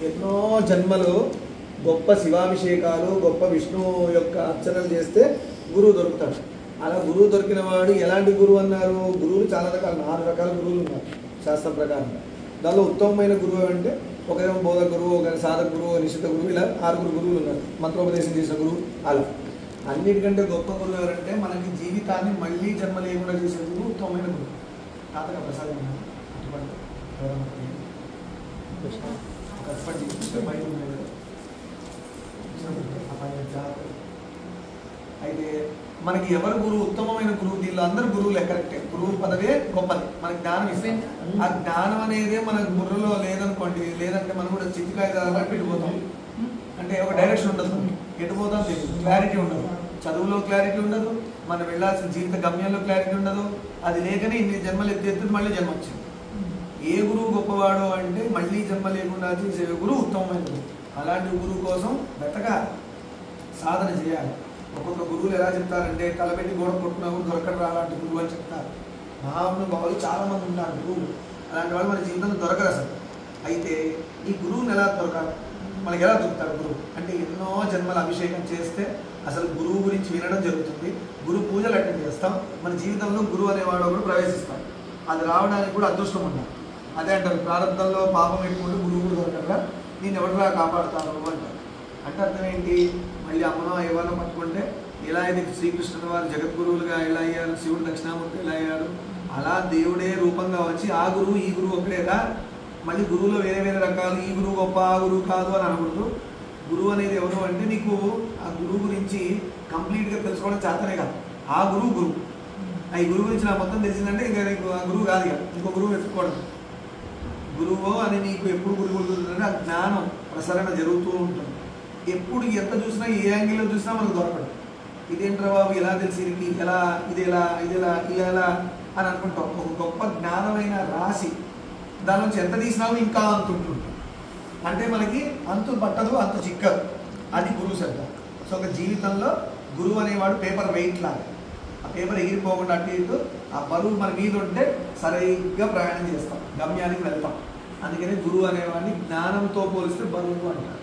ఎన్నో జన్మలు గొప్ప శివాభిషేకాలు గొప్ప విష్ణు యొక్క అర్చనలు చేస్తే గురువు దొరుకుతాడు. అలా గురువు దొరికిన వాడు ఎలాంటి గురువు అన్నారు? గురువులు చాలా రకాలు, 4 రకాల గురువులు ఉన్నారు శాస్త్రం ప్రకారం. దానిలో ఉత్తమమైన గురువు అంటే ఒకరేమో బోధక గురువు, ఒక సాధక గురువు, నిషిద్ధ గురువు, ఇలా 6 గురువులు ఉన్నారు. మంత్రోపదేశం చేసిన గురువు. అలా అన్నిటికంటే గొప్ప గురువు ఎవరంటే మనకి జీవితాన్ని మళ్ళీ జన్మ లేకుండా చేసే గురువు ఉత్తమమైన గురువు. తాతగా ప్రసాదం అయితే మనకి ఎవరు గురువు? ఉత్తమమైన గురువు. దీనిలో అందరు గురువులు కరెక్టే. గురువు పదవే గొప్పది. మనకి జ్ఞానం ఇస్తుంది. ఆ జ్ఞానం అనేది మన బుర్రలో లేదనుకోండి, లేదంటే మనం కూడా చిత్తికాయ పెట్టిపోతాం. అంటే ఒక డైరెక్షన్ ఉండదు, ఎటుపోతాం తెలియదు, క్లారిటీ ఉండదు. చదువులో క్లారిటీ ఉండదు, మనం వెళ్ళాల్సిన జీవిత గమ్యంలో క్లారిటీ ఉండదు. అది లేకనే ఇన్ని జన్మలు ఎత్తి మళ్ళీ జన్మ వచ్చింది. ఏ గురువు గొప్పవాడు అంటే మళ్ళీ జన్మ లేకుండా చేసే గురువు ఉత్తమమైన గురువు. అలాంటి గురువు కోసం వెతకాలి, సాధన చేయాలి. ఒక్కొక్క గురువులు ఎలా చెప్తారంటే తలపెట్టి గోడ కొట్టుకున్నా కూడా దొరకడం అలాంటి గురువు అని చెప్తారు. మహానుభావులు చాలామంది ఉన్నారు గురువులు. అలాంటి వాళ్ళు మన జీవితంలో దొరకరు అసలు. అయితే ఈ గురువుని ఎలా దొరకాలి? మనకి ఎలా దొరుకుతారు గురువు అంటే ఎన్నో జన్మల అభిషేకం చేస్తే అసలు గురువు గురించి వినడం జరుగుతుంది. గురు పూజలు అటెండ్ చేస్తాం. మన జీవితంలో గురువు అనేవాడు కూడా ప్రవేశిస్తాం. అది రావడానికి కూడా అదృష్టం ఉండాలి. అదే అంటారు, ప్రారంభంలో పాపం ఎక్కువ గురువు కూడా దొరకరా, నేను ఎవరిలా కాపాడుతాను అంటారు. అంటే అర్థం ఏంటి? మళ్ళీ అమ్మనో అయ్యవానో పట్టుకుంటే ఎలా అయితే శ్రీకృష్ణుడు వారు జగద్గురువులుగా ఎలా అయ్యారు, శివుడు దక్షిణామూర్తి ఎలా అయ్యారు, అలా దేవుడే రూపంగా వచ్చి ఆ గురువు ఈ గురువు ఒకటేగా. మళ్ళీ గురువులో వేరే వేరే రకాలు, ఈ గురువు గొప్ప ఆ గురువు కాదు అని అనకూడదు. గురువు అనేది ఎవరు అంటే నీకు ఆ గురువు గురించి కంప్లీట్గా తెలుసుకోవడం చేతనే కాదు. ఆ గురువు గురువు. ఈ గురువు గురించి నాకు మొత్తం తెలిసిందంటే ఇంకా నీకు ఆ గురువు కాదు, ఇక ఇంకో గురువు వెతుక్కోవడం. గురువు అని నీకు ఎప్పుడు గురువు గురుతుందంటే ఆ జ్ఞానం ప్రసరణ జరుగుతూ ఉంటుంది. ఎప్పుడు ఎంత చూసినా ఏ యాంగిల్లో చూసినా మనకు దొరకదు. ఇదేంట్రా బాబు ఎలా తెలిసి ఎలా ఇది ఎలా ఇది ఎలా ఇలా ఎలా అని అనుకుంటాం. ఒక గొప్ప జ్ఞానమైన రాశి, దాని నుంచి ఎంత తీసినా ఇంకా అంత ఉంటుంది. అంటే మనకి అంతు పట్టదు, అంత చిక్కదు. అది గురువు శబ్దం. సో ఒక జీవితంలో గురువు అనేవాడు పేపర్ వెయిట్ లాగా. ఆ పేపర్ ఎగిరిపోకుండా అటు ఇటు ఆ బరువు మన మీద ఉంటే సరిగ్గా ప్రయాణం చేస్తాం, గమ్యానికి వెళ్తాం. అందుకని గురువు అనేవాడిని జ్ఞానంతో పోలిస్తే బరువు అంటారు.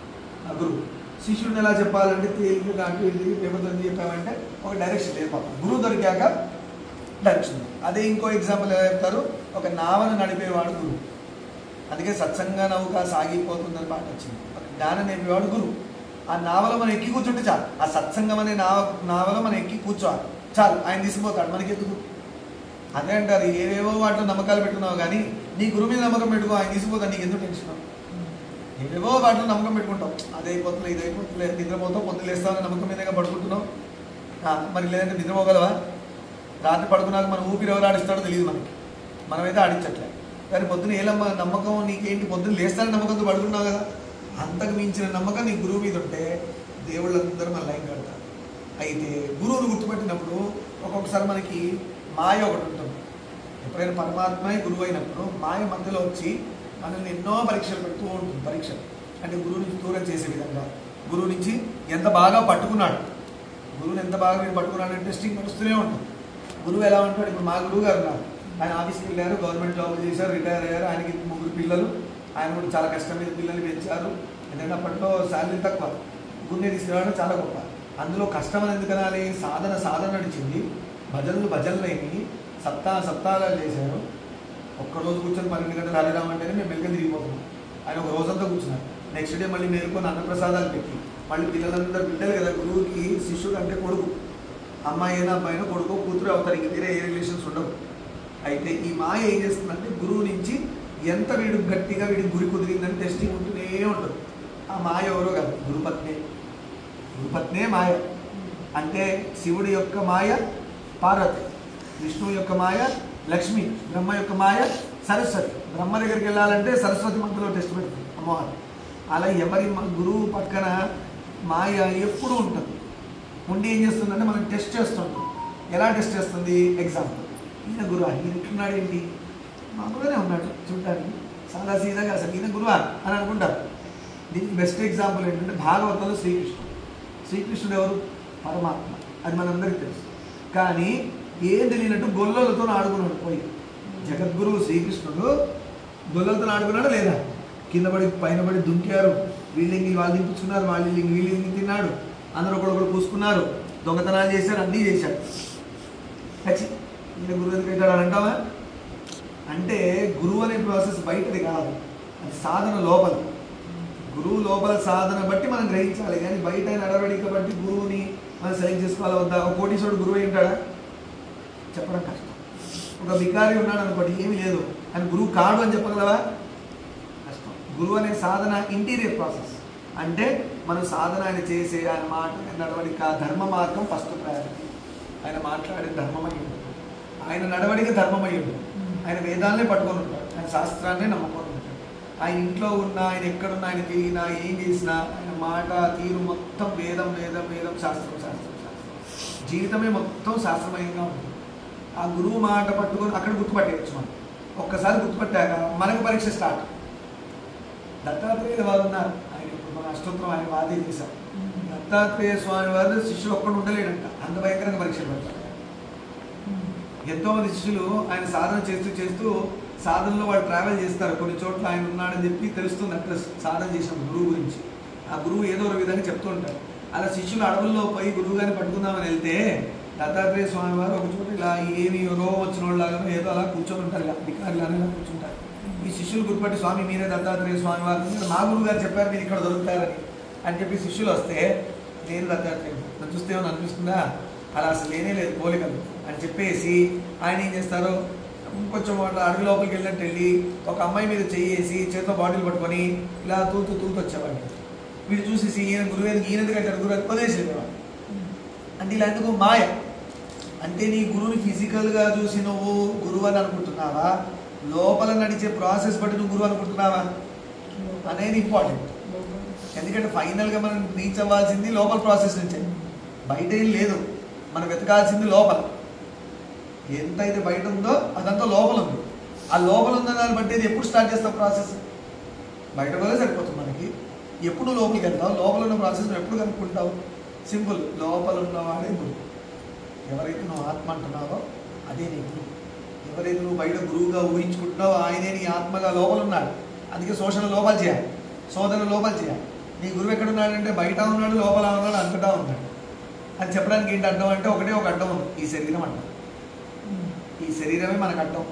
ఆ గురువు శిష్యుడిని ఎలా చెప్పాలంటే తేలికగా అటు ఇటు పేపర్తో చెప్పామంటే ఒక డైరెక్షన్ వెళ్ళిపోతాం. గురువు దొరికాక డైరెక్షన్. అదే ఇంకో ఎగ్జాంపుల్ ఎలా చెప్తారు, ఒక నావను నడిపేవాడు గురువు. అందుకే సత్సంగా నౌక సాగిపోతుందని పాట వచ్చింది. ఒక జ్ఞానం నేర్పేవాడు గురువు. ఆ నావలో మనం ఎక్కి కూర్చుంటే చాలు. ఆ సత్సంగం అనే నావలో మనం ఎక్కి కూర్చోవాలి చాలు, ఆయన తీసుకుపోతాడు. మనకి ఎందుకు? అదే అంటారు, ఏవేవో వాటిలో నమ్మకాలు పెట్టుకున్నావు కానీ నీ గురువు మీద నమ్మకం పెట్టుకో, ఆయన తీసుకుపోతాడు. నీకు ఎందుకు టెన్షన్? ఏవేవో వాటిలో నమ్మకం పెట్టుకుంటాం. అది అయిపోతుంది, ఇది అయిపోతుంది, నిద్రపోతాం, పొద్దున లేస్తామని నమ్మకం మీదగా పడుకుంటున్నాం. మరి లేదంటే నిద్రపోగలవా? రాత్రి పడుకున్నాక మన ఊపిరి ఎవరు ఆడిస్తాడో తెలియదు మనకి. మనమైతే ఆడించట్లేదు. కానీ పొద్దున ఏలమ్మ నమ్మకం నీకేంటి? పొద్దున్న లేస్తానని నమ్మకంతో పడుకున్నావు కదా. అంతకు మించిన నమ్మకం నీ గురువు మీద ఉంటే దేవుళ్ళందరూ మన లైన్ కడతారు. అయితే గురువును గుర్తుపెట్టినప్పుడు ఒక్కొక్కసారి మనకి మాయ ఒకటి ఉంటుంది. ఎప్పుడైనా పరమాత్మే గురువు అయినప్పుడు మాయ మధ్యలో వచ్చి మనల్ని ఎన్నో పరీక్షలు పెడుతూ ఉంటుంది. పరీక్షలు అంటే గురువు నుంచి దూరం చేసే విధంగా, గురువు నుంచి ఎంత బాగా పట్టుకున్నాడు, గురువుని ఎంత బాగా మీరు పట్టుకున్నాడు టెస్టింగ్ నడుస్తూనే ఉంటుంది. గురువు ఎలా ఉంటాడు? ఇప్పుడు మా గురువు గారు ఉన్నారు, ఆయన ఆఫీస్కి వెళ్ళారు, గవర్నమెంట్ జాబ్ చేశారు, రిటైర్ అయ్యారు. ఆయనకి 3 పిల్లలు. ఆయన కూడా చాలా కష్టం మీద పిల్లల్ని పెంచారు. ఎందుకంటే అప్పట్లో శాలరీ తక్కువ, గురువుని తీసుకురావడం చాలా గొప్ప. అందులో కష్టం అని ఎందుకు అనాలి? సాధన నడిచింది, భజనలైనవి, సప్తాహాలు చేశారు. ఒక్కరోజు కూర్చొని 12 గంటలు హరిరామంటేనే మేము మెల్లిగా తిరిగిపోతున్నాం. ఆయన ఒక రోజంతా కూర్చున్నారు. నెక్స్ట్ డే మళ్ళీ మేలుకొని అన్నప్రసాదాలు పెట్టి మళ్ళీ పిల్లలందరూ బిడ్డలు కదా. గురువుకి శిష్యుడు అంటే కొడుకు, అమ్మాయి అయినా అబ్బాయినా కొడుకు కూతురు అవుతారు, ఇంక వేరే ఏ రిలేషన్స్ ఉండవు. అయితే ఈ మాయ ఏం చేస్తుందంటే గురువు నుంచి ఎంత వీడు గట్టిగా వీడికి గురి కుదిరిందని టెస్టింగ్ ఉంటూనే ఉంటుంది. ఆ మాయ ఎవరో కాదు, గురుపత్నే మాయ. అంటే శివుడి యొక్క మాయ పార్వతి, విష్ణువు యొక్క మాయ లక్ష్మి, బ్రహ్మ యొక్క మాయ సరస్వతి. బ్రహ్మ దగ్గరికి వెళ్ళాలంటే సరస్వతి మధ్యలో టెస్ట్ పెడుతుంది అమ్మవారు. అలా ఎవరి గురువు పక్కన మాయ ఎప్పుడు ఉంటుంది. ఉండి ఏం చేస్తుందంటే మనం టెస్ట్ చేస్తుంటాం. ఎలా టెస్ట్ చేస్తుంది? ఎగ్జాంపుల్, ఈయన గురువా, ఈయన ఇట్లున్నాడు ఏంటి, మామూలుగానే ఉన్నాడు చూడటానికి, సాదా సీదాగా, అసలు ఈయన గురువా అని అనుకుంటారు. దీనికి బెస్ట్ ఎగ్జాంపుల్ ఏంటంటే భాగవతంలో శ్రీకృష్ణుడు ఎవరు? పరమాత్మ. అది మనందరికీ తెలుసు. కానీ ఏం తెలియనట్టు గొల్లలతో ఆడుకున్నాడు పోయి. జగద్గురువు శ్రీకృష్ణుడు గొల్లలతో ఆడుకున్నాడా లేదా? కింద పడి పైన పడి దుంకారు, వీళ్ళింగి వాళ్ళు దింపుకున్నారు, వీళ్ళింగి తిన్నాడు, అందరూ ఒకడొకడు పూసుకున్నారు, దొంగతనాలు చేశారు, అన్నీ చేశారు. ఖచ్చి ఈయన గురువు ఎందుకు పెట్టాడు అని అంటావా? అంటే గురువు అనే ప్రాసెస్ బయటది కాదు, అది సాధన లోపల. గురువు లోపల సాధన బట్టి మనం గ్రహించాలి, కానీ బయట నడవడిక బట్టి గురువుని మనం సెలెక్ట్ చేసుకోవాలి వద్దా? ఒక కోటీశ్వరుడు గురువు ఉంటాడా? చెప్పడం కష్టం. ఒక బికారి ఉన్నాడు అనుకోండి, ఏమీ లేదు అని గురువు కాడు అని చెప్పగలవా? కష్టం. గురువు అనే సాధన ఇంటీరియర్ ప్రాసెస్. అంటే మనం సాధన ఆయన చేసే, ఆయన మాట నడవడిక, ధర్మ మార్గం ఫస్ట్ ప్రయారిటీ. ఆయన మాట్లాడే ధర్మమై ఉంటుంది, ఆయన నడవడిక ధర్మమై ఉంటుంది, ఆయన వేదాలనే పట్టుకొని ఉంటాడు, ఆయన శాస్త్రాన్నే నమ్ముకొని ఉంటాడు. ఆయన ఇంట్లో ఉన్నా, ఆయన ఎక్కడున్నా, ఆయన తిరిగినా, ఏం చేసినా ఆయన మాట తీరు మొత్తం వేదం వేదం వేదం, శాస్త్రం శాస్త్రం శాస్త్రం. జీవితమే మొత్తం శాస్త్రమయంగా ఉంటుంది. ఆ గురువు మాట పట్టుకొని అక్కడ గుర్తుపట్టేయచ్చు మనం. ఒక్కసారి గుర్తుపట్టాక మనకు పరీక్ష స్టార్ట్. దత్తాత్రేయుల వారు ఉన్నారు, ఆయన ఇప్పుడు మన అష్టోత్తరం ఆయన వాదే చేశారు. దత్తాత్రేయ స్వామి వారు శిష్యులు ఒక్కడు ఉండలేడంట, అంత భయంకరంగా పరీక్షలు పెడతారు. ఎంతోమంది శిష్యులు ఆయన సాధన చేస్తూ చేస్తూ సాధనలో వాళ్ళు ట్రావెల్ చేస్తారు, కొన్ని చోట్ల ఆయన ఉన్నాడని చెప్పి తెలుస్తుంది అక్కడ సాధన చేసిన గురువు గురించి. ఆ గురువు ఏదో ఒక విధంగా చెప్తూ ఉంటారు. అలా శిష్యులు అడవుల్లో పోయి గురువు గారిని పట్టుకుందామని వెళ్తే దత్తాత్రేయ స్వామి వారు ఒక చోట ఇలా ఏమి రోగం వచ్చిన వాళ్ళలాగా ఏదో అలా కూర్చొని ఉంటారు, ఇలా బికారిలానే ఇలా కూర్చుంటారు. ఈ శిష్యులు గుర్తుపట్టి, స్వామి మీరే దత్తాత్రేయ స్వామి వారు, మా గురువు గారు చెప్పారు మీరు ఇక్కడ దొరుకుతారని అని చెప్పి శిష్యులు వస్తే, నేను దత్తాత్రేయుడు, నన్ను చూస్తే ఏమని అనిపిస్తుందా? అలా అసలు లేనే లేదు పోలికలు అని చెప్పేసి ఆయన ఏం చేస్తారు, ఇంకొంచెం అడవి లోపలికి వెళ్ళినట్టు వెళ్ళి ఒక అమ్మాయి మీద చెయ్యేసి చేతిలో బాటిల్ పట్టుకొని ఇలా తూతూ వచ్చేవాడిని. వీడు చూసేసి ఈయన గురువు ఈయనది కట్టారు, గురువు వదిలేసేవాడు. అంటే ఇలా ఎందుకు? మాయ. అంటే నీ గురువుని ఫిజికల్గా చూసి నువ్వు గురువు అని అనుకుంటున్నావా, లోపల నడిచే ప్రాసెస్ బట్టి నువ్వు గురువు అనుకుంటున్నావా అనేది ఇంపార్టెంట్. ఎందుకంటే ఫైనల్గా మనం రీచ్ అవ్వాల్సింది లోపల ప్రాసెస్ నుంచే, బయట ఏం లేదు. మనం వెతకాల్సింది లోపల. ఎంతైతే బయట ఉందో అదంతా లోపల ఉంది. ఆ లోపల ఉన్న దాన్ని బట్టి ఎప్పుడు స్టార్ట్ చేస్తావు ప్రాసెస్? బయట కూడా సరిపోతుంది మనకి. ఎప్పుడు నువ్వు లోపలికి వెళ్తావు, లోపల ఉన్న ప్రాసెస్ నువ్వు ఎప్పుడు కనుక్కుంటావు? సింపుల్, లోపల ఉన్నవాడే గురువు. ఎవరైతే నువ్వు ఆత్మ అంటున్నావో అదే నీ గురువు. ఎవరైతే నువ్వు బయట గురువుగా ఊహించుకుంటున్నావో ఆయనే నీ ఆత్మగా లోపల ఉన్నాడు. అందుకే శోషణ లోపల చేయాలి, శోధన లోపల చేయాలి. నీ గురువు ఎక్కడున్నాడంటే బయట ఉన్నాడు, లోపల ఉన్నాడు, అంతటా ఉన్నాడు. అది చెప్పడానికి ఏంటి అడ్డం అంటే ఒకటే ఒక అడ్డం ఉంది, ఈ శరీరం అడ్డం. ఈ శరీరమే మనకు అడ్డం.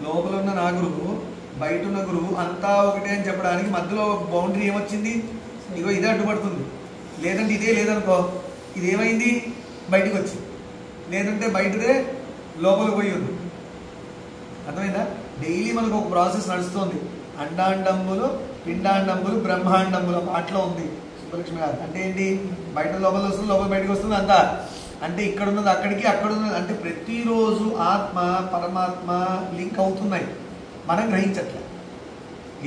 లోపల ఉన్న నా గురువు, బయట ఉన్న గురువు అంతా ఒకటే అని చెప్పడానికి మధ్యలో బౌండరీ ఏమొచ్చింది? ఇగో ఇదే అడ్డుపడుతుంది. లేదంటే ఇదే లేదనుకో, ఇది ఏమైంది? బయటికి వచ్చింది. లేదంటే బయటదే లోపలికి పోయి ఉంది. అర్థమైందా? డైలీ మనకు ఒక ప్రాసెస్ నడుస్తుంది. అండాండంబులు, పిండాండంబులు, బ్రహ్మాండంబుల పాటలో ఉంది సుబ్బలక్ష్మి గారు. అంటే ఏంటి? బయట లోపల వస్తుంది, లోపల బయటకు వస్తుంది అంతా. అంటే ఇక్కడ ఉన్నది అక్కడికి, అక్కడ ఉన్నది అంటే ప్రతిరోజు ఆత్మ పరమాత్మ లింక్ అవుతున్నాయి, మనం గ్రహించట్లే.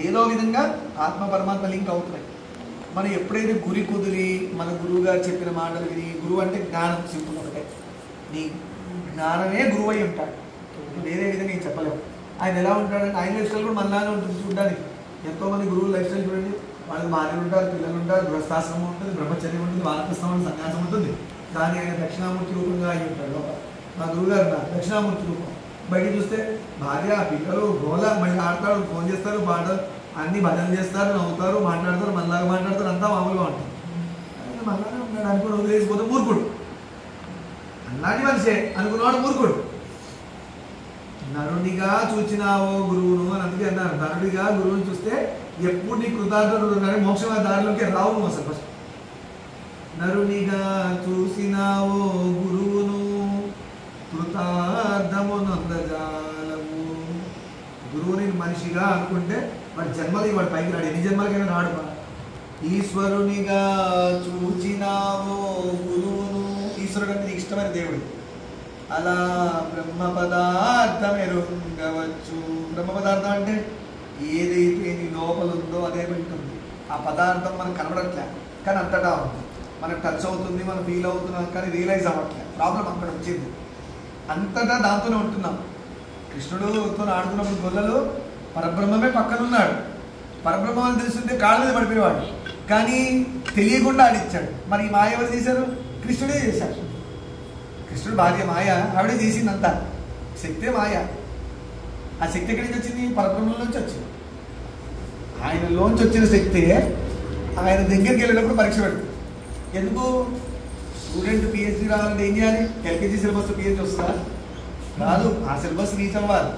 ఏదో విధంగా ఆత్మ పరమాత్మ లింక్ అవుతున్నాయి. మనం ఎప్పుడైతే గురి కుదిరి మన గురువు గారు చెప్పిన మాటలు విని, గురువు అంటే జ్ఞానం, సింపుల్ ఒకటే, నీ జ్ఞానమే గురువు అయి ఉంటాడు. వేరే విధంగా నేను చెప్పలేము. ఆయన ఎలా ఉంటాడంటే ఆయన లైఫ్ స్టైల్ కూడా మనలానే ఉంటుంది చూడడానికి. ఎంతోమంది గురువులు లైఫ్ స్టైల్ చూడండి, వాళ్ళకి భార్యలు ఉంటారు, పిల్లలు ఉంటారు, గృహస్థాశ్రమం ఉంటుంది, బ్రహ్మచర్యం ఉంటుంది, వానప్రస్థం, సన్యాసం ఉంటుంది. కానీ ఆయన దక్షిణామూర్తి రూపంగా అయి ఉంటాడు లోపల. మా గురువుగారు దక్షిణామూర్తి రూపం. బయట చూస్తే భార్య, పిల్లలు, గోల, మళ్ళీ ఆడతాడు, ఫోన్ చేస్తారు, పాటలు అన్ని భజన చేస్తారు, నవ్వుతారు, మాట్లాడతారు, మనలాగా మాట్లాడతారు, అంతా మామూలుగా ఉంటుంది. మనలానే ఉన్నాడు అనుకుని వదిలేసిపోతే మూర్ఖుడు. అన్నాడు మనిషే అనుకున్నవాడు మూర్ఖుడు. నరుడిగా చూచినావో గురువును అని అందుకే అన్నారు. నరుడిగా గురువుని చూస్తే ఎప్పుడు నీ కృతార్థుడు కానీ మోక్ష దారిలోకి రావు నువ్వు అసలు. ఫస్ట్ నరునిగా చూసినావో గురువును కృతార్థము నందజాలము. గురువుని మనిషిగా అనుకుంటే వాడి జన్మలు వాడు పైకి రాడు, ఎన్ని జన్మలకైనా రాడు. ఈశ్వరునిగా చూచినావో గురువును, ఈశ్వరుడు అంటే నీకు ఇష్టమైన దేవుడు. అలా బ్రహ్మ పదార్థం ఎరుగవచ్చు. బ్రహ్మ పదార్థం అంటే ఏదైతే నీ లోపల ఉందో అదే ఉంటుంది. ఆ పదార్థం మనకు కనబడట్లే కానీ అంతటా ఉంది, మనకు టచ్ అవుతుంది, మనం ఫీల్ అవుతున్నాం కానీ రియలైజ్ అవ్వట్లే. ప్రాబ్లం అక్కడ వచ్చింది. అంతటా దాంతోనే ఉంటున్నాం. కృష్ణుడుతో ఆడుతున్నప్పుడు గొల్లలు పరబ్రహ్మమే పక్కన ఉన్నాడు. పరబ్రహ్మ అని తెలుస్తుంటే కాళ్ళ మీద పడిపోయేవాడు, కానీ తెలియకుండా ఆడిచ్చాడు. మరి ఈ మాయ ఎవరు చేశారు? కృష్ణుడే చేశాడు. కృష్ణుడు భార్య మాయ, ఆవిడే చేసిందంతా. శక్తే మాయ. ఆ శక్తి ఎక్కడి నుంచి వచ్చింది? పరబ్రహ్మం నుంచి వచ్చింది. ఆయనలోంచి వచ్చిన శక్తి ఆయన దగ్గరికి వెళ్ళినప్పుడు పరీక్ష పెడతాడు. ఎందుకు? స్టూడెంట్ పిహెచ్డీ రావాలంటే ఏం చేయాలి? ఎల్కేజీ సిలబస్ పిహెచ్డీ వస్తుందా? రాదు. ఆ సిలబస్ రీచ్ అవ్వాలి.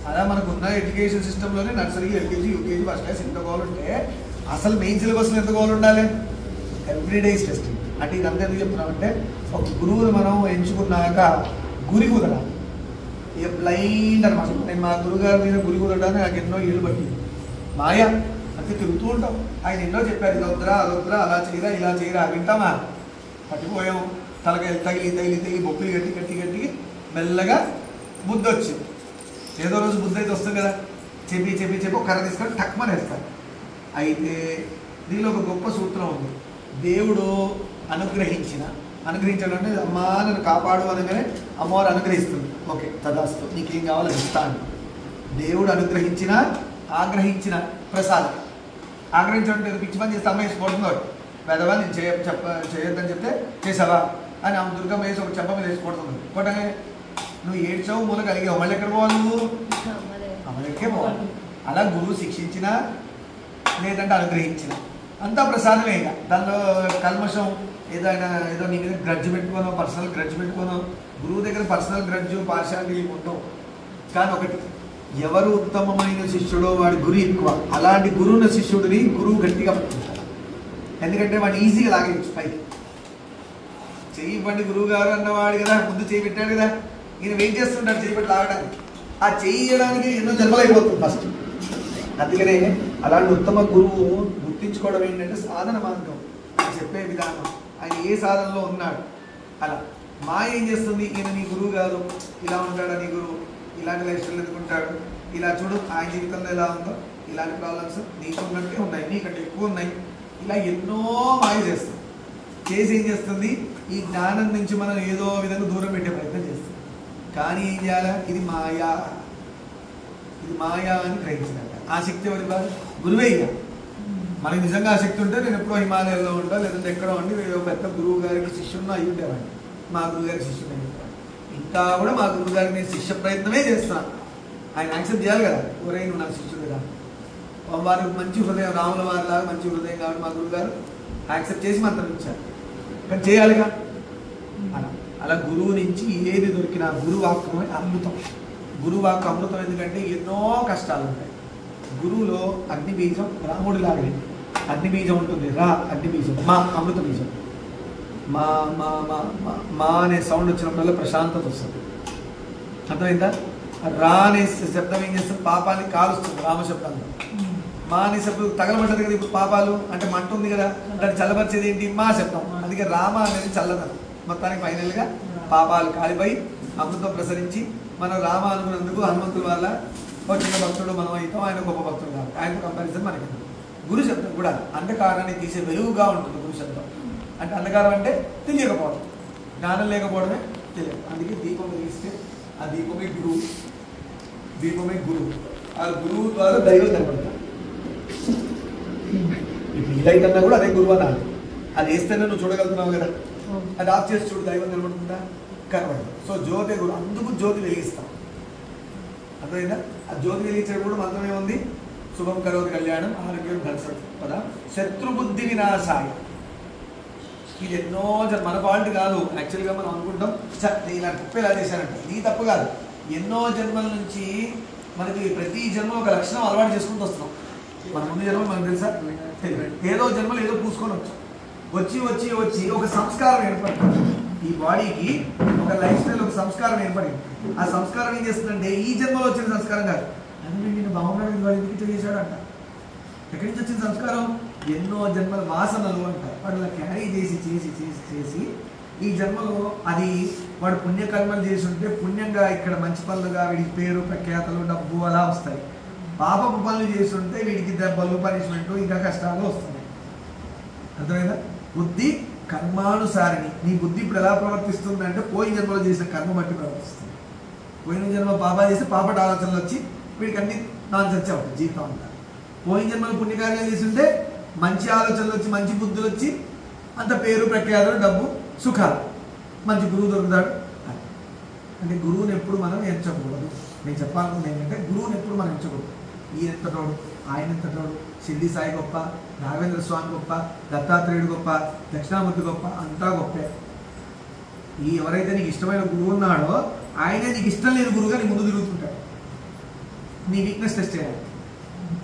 అలా మనకున్న ఎడ్యుకేషన్ సిస్టంలోనే nursery, LKG, UKG, first class ఎంత కావాలంటే అసలు మెయిన్ సిలబస్లో ఎంత కావాలి ఉండాలి? Everyday is testing. అంటే ఇదంతా ఎందుకు చెప్తున్నామంటే ఒక గురువుని మనం ఎంచుకున్నాక గురి కుదరాలి. ఇక బ్లైండ్ అనమాట. నేను మా గురుగారి మీద గురి కుదరడానికి నాకు ఎన్నో ఏళ్ళు పట్టింది. మాయా అంటే తిరుగుతూ ఉంటాం. ఆయన ఎన్నో చెప్పారు, ఇది వద్దురా, అది వద్దురా, అలా చేయరా, ఇలా చేయరా, వింటామా? పట్టిపోయాం. తలకాయలు తగిలి బొప్పులు గట్టి మెల్లగా బుద్ధి వచ్చింది. ఏదో రోజు బుద్ధి అయితే వస్తుంది కదా, చెప్పి ఒక కర్ర తీసుకొని టక్మని వేస్తారు. అయితే దీనిలో ఒక గొప్ప సూత్రం ఉంది. దేవుడు అనుగ్రహించడం అంటే అమ్మా నన్ను కాపాడు అనగానే అమ్మవారు అనుగ్రహిస్తుంది. ఓకే, తదాస్తు, నీకేం కావాలో ఇస్తాను. దేవుడు ఆగ్రహించిన ప్రసాదం. ఆగ్రహించడం ఏదో పిచ్చి పని చేస్తే అమ్మ వేసి కొడుతున్నాడు. పెదవా నేను చేయొద్దని చెప్తే చేసావా అని ఆమె దుర్గమ్మ వేసి ఒక చెప్ప మీద వేసి కొడుతుంది. కొట్టగా నువ్వు ఏడ్చావు, మూల కలిగావు, మళ్ళీ ఎక్కడ పోవాలి? నువ్వు అమలకే పోవాలి. అలా గురువు శిక్షించినా లేదంటే అనుగ్రహించిన అంతా ప్రసాదమే. ఇక దానిలో కల్మషం ఏదో నీ మీద గ్రడ్జ్ పెట్టుకోనో, పర్సనల్ గ్రడ్జ్ పెట్టుకోనో. గురువు దగ్గర పర్సనల్ గ్రడ్జ్, పార్షాలిటీ ఉండవు. కానీ ఒకటి, ఎవరు ఉత్తమమైన శిష్యుడో వాడి గురి ఎక్కువ. అలాంటి గురువున్న శిష్యుడిని గురువు గట్టిగా పట్టుకుంటారు. ఎందుకంటే వాడిని ఈజీగా లాగేయచ్చు పైకి. చెయ్యి ఇవ్వండి గురువు గారు అన్నవాడు కదా, ముందు చేయి పెట్టాడు కదా, ఈయన వెయిట్ చేస్తుంటాడు చేయి పెట్టి లాగడానికి. ఆ చేయడానికి ఎన్నో జన్మలు అయిపోతుంది ఫస్ట్. అందుకనే అలాంటి ఉత్తమ గురువు గుర్తించుకోవడం ఏంటంటే సాధన మార్గం, చెప్పే విధానం, ఆయన ఏ సాధనలో ఉన్నాడు. అలా మాయ ఏం చేస్తుంది? ఈయన నీ గురువు కాదు, ఇలా ఉంటాడా నీ గురువు, ఇలాంటి లైఫ్ స్టైల్ ఎందుకుంటాడు, ఇలా చూడు ఆయన జీవితంలో ఎలా ఉందో, ఇలాంటి ప్రాబ్లమ్స్ నీకు ఉన్నట్టే ఉన్నాయి, నీకంటే ఎక్కువ ఉన్నాయి, ఇలా ఎన్నో మాయ చేస్తుంది. చేసి ఏం చేస్తుంది? ఈ జ్ఞానం నుంచి మనం ఏదో విధంగా దూరం పెట్టే ప్రయత్నం చేస్తుంది. కానీ ఏం చేయాలి? ఇది మాయా అని గ్రహించినట్ట. ఆ శక్తి ఎవరి కాదు? గురువే. ఇక మనకి నిజంగా ఆ శక్తి ఉంటే నేను ఎప్పుడో హిమాలయాల్లో ఉంటా, లేదంటే ఎక్కడో ఉండి పెద్ద గురువు గారికి శిష్యున్నా అయి ఉండేవాడిని. మా గురువు గారికి శిష్యుడు అయ్యేవాడు. ఇంకా కూడా మా గురువు గారికి నేను శిష్య ప్రయత్నమే చేస్తున్నాను. ఆయన యాక్సెప్ట్ చేయాలి కదా, ఒరే నువ్వు నా శిష్యుడు కదా. వారికి మంచి హృదయం, రాముల వారిలాగా మంచి హృదయం కాబట్టి మా గురువు గారు యాక్సెప్ట్ చేసి మంత్రం ఇచ్చారు. కానీ చేయాలిగా. అలా గురువు నుంచి ఏది దొరికినా గురువాక్యమే అమృతం. గురువాక్కు అమృతం. ఎందుకంటే ఎన్నో కష్టాలు ఉంటాయి. గురువులో అగ్ని బీజం రాముడి లాగే అగ్ని బీజం ఉంటుంది. అగ్ని బీజం, మా అమృత బీజం. మా మా మా మా అనే సౌండ్ వచ్చినప్పుడల్లా ప్రశాంతత వస్తుంది. అర్థమైందా? రా అనే శబ్దం ఏం చేస్తుంది? పాపాన్ని కాలుస్తుంది. రామశబ్దంలో మా అనే శబ్దం తగలబడ్డది కదా. ఇప్పుడు పాపాలు అంటే మంట ఉంది కదా, దాన్ని చల్లబరిచేది ఏంటి? మా శబ్దం. అందుకే రామ అనేది చల్లదనం. మొత్తానికి ఫైనల్గా పాపాలు కాలిపోయి అమృతం ప్రసరించి మనం రామ అనుకున్నందుకు హనుమంతుల వల్ల చిన్న భక్తుడు మనం అవుతాం, ఆయన గొప్ప భక్తుడు కాదు. ఆయనతో కంపారిజన్ మనకి. గురు శబ్దం కూడా అంధకారాన్ని తీసే వెలుగుగా ఉంటుంది. గురు శబ్దం అంటే అంధకారం అంటే తెలియకపోవడం, జ్ఞానం లేకపోవడమే తెలియదు. అందుకే దీపం వెలిగిస్తే ఆ దీపమే గురువు. ఆ గురువు ద్వారా దైవం కనపడతాడు. ఇప్పుడు ఇదైతన్నా కూడా అదే గురువు అనాలి. అది వేస్తేనే నువ్వు చూడగలుగుతున్నావు కదా. అది ఆఫ్ చేసి చూడు, దైవం కనబడుతుందా? కనబడదు. సో జ్యోతి గురు, అందుకు జ్యోతి వెలిగిస్తాం. అర్థమైందా? ఆ జ్యోతి వెలిగించేటప్పుడు మంత్రం ఏముంది? శుభం కరోతి కళ్యాణం ఆరోగ్యం ధనసత్పద శత్రుబుద్ధి వినాశాయ. ఇది ఎన్నో మన ఫాల్ట్ కాదు. యాక్చువల్గా మనం అనుకుంటాం ఇలా తప్పు ఎలా చేశానంట. నీ తప్పు కాదు. ఎన్నో జన్మల నుంచి మనకి ప్రతి జన్మ ఒక లక్షణం అలవాటు చేసుకుంటూ వస్తున్నాం. మన ముందు జన్మలు మనకు తెలుసా? ఏదో జన్మలు ఏదో పూసుకొని వచ్చి ఒక సంస్కారం ఏర్పడుతుంది. ఈ బాడీకి ఒక లైఫ్ స్టైల్, ఒక సంస్కారం ఏర్పడింది. ఆ సంస్కారం ఏం చేస్తుందంటే ఈ జన్మలో వచ్చిన సంస్కారం కాదు. అందుకే నేను బాగున్నాడు, వాడు ఎందుకు ఇట్లా చేశాడంట. ఎక్కడి నుంచి వచ్చిన సంస్కారం? ఎన్నో జన్మల వాసనలు అంటారు. వాడు ఇలా క్యారీ చేసి ఈ జన్మలో అది వాడు పుణ్యకర్మలు చేసి ఉంటే పుణ్యంగా ఇక్కడ మంచి పనులుగా వీడికి పేరు, ప్రఖ్యాతలు, డబ్బు అలా వస్తాయి. పాపపు పనులు చేసి ఉంటే వీడికి దెబ్బలు, పనిష్మెంట్, ఇంకా కష్టాలు వస్తున్నాయి. అర్థమైందా? బుద్ధి కర్మానుసారిని. నీ బుద్ధి ఇప్పుడు ఎలా ప్రవర్తిస్తుంది అంటే పోయిన జన్మలో చేసిన కర్మ బట్టి ప్రవర్తిస్తుంది. పోయిన జన్మ పాపా చేస్తే పాపటి ఆలోచనలు వచ్చి వీడికి అన్ని నాన్ సెన్స్ అవుతాయి జీవితం అంతా. పోయిన జన్మలో పుణ్యకార్యాలు చేస్తుంటే మంచి ఆలోచనలు వచ్చి, మంచి బుద్ధులు వచ్చి, అంత పేరు, ప్రఖ్యాతులు, డబ్బు, సుఖాలు, మంచి గురువు దొరుకుతాడు. అంటే గురువుని ఎప్పుడు మనం ఎంచకూడదు. నేను చెప్పాలనుకుంది ఏంటంటే గురువుని ఎప్పుడు మనం ఎంచకూడదు. ఈయనెంతటోడు, ఆయనెంతటోడు, షిర్డీ సాయి గొప్ప, రాఘవేంద్ర స్వామి గొప్ప, దత్తాత్రేయుడు గొప్ప, దక్షిణామూర్తి గొప్ప, అంతా గొప్పే. ఈ ఎవరైతే నీకు ఇష్టమైన గురువు ఉన్నాడో ఆయనే నీకు ఇష్టం లేని గురువుగా నీ ముందు తిరుగుతుంటాడు. నీ వీక్నెస్ టెస్ట్ చేయాలి.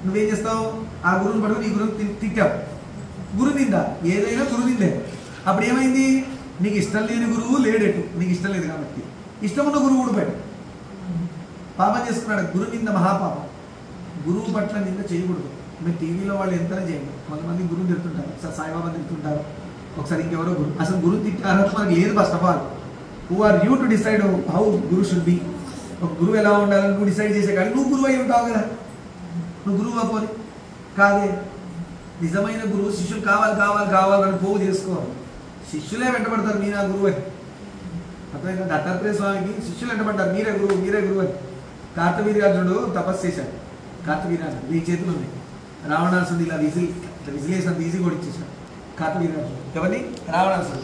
నువ్వేం చేస్తావు? ఆ గురువుని పట్టుకుని నీ గురువు తిట్టావు. గురు నిందా, ఏదైనా గురు నిందే. అప్పుడు ఏమైంది? నీకు ఇష్టం లేని గురువు లేడేటు, నీకు ఇష్టం లేదు కాబట్టి. ఇష్టం ఉన్న గురువు ఊడిపోయాడు, పాపం చేసుకున్నాడు. గురు నింద మహాపాపం. గురువు పట్ల నింద చేయకూడదు. మీరు టీవీలో వాళ్ళు ఎంతనే చేయండి. కొంతమంది గురువు తిడుతుంటారు, ఒకసారి సాయిబాబా తిడుతుంటారు, ఒకసారి ఇంకెవరో గురు. అసలు గురువు తిట్టారో మనకి లేదు. First of all who are you to decide how guru should be. ఒక గురువు ఎలా ఉండాలని నువ్వు డిసైడ్ చేసే కానీ నువ్వు గురువు అయి ఉంటావు కదా. నువ్వు గురువు అవ్వాలి కాదే. నిజమైన గురువు శిష్యులు కావాలి కావాలి కావాలని పోగు చేసుకోవాలి. శిష్యులే వెంటబడతారు మీ నా గురువు అని. అర్థమైందా? దత్తాత్రేయ స్వామికి శిష్యులు వెంటబడ్డారు, మీరే గురువు మీరే గురువు అని. కార్తవీర్యార్జునుడు తపస్సు చేశాడు. కార్తవీర్యార్జునుడు 1000 చేతులు ఉన్నాయి. రావణాసుడు ఇలా విజిలేసినంత ఈజీ కూడా ఇచ్చేశాడు కార్తవీర్యార్జునుడు. ఎవరిని? రావణాసుడు.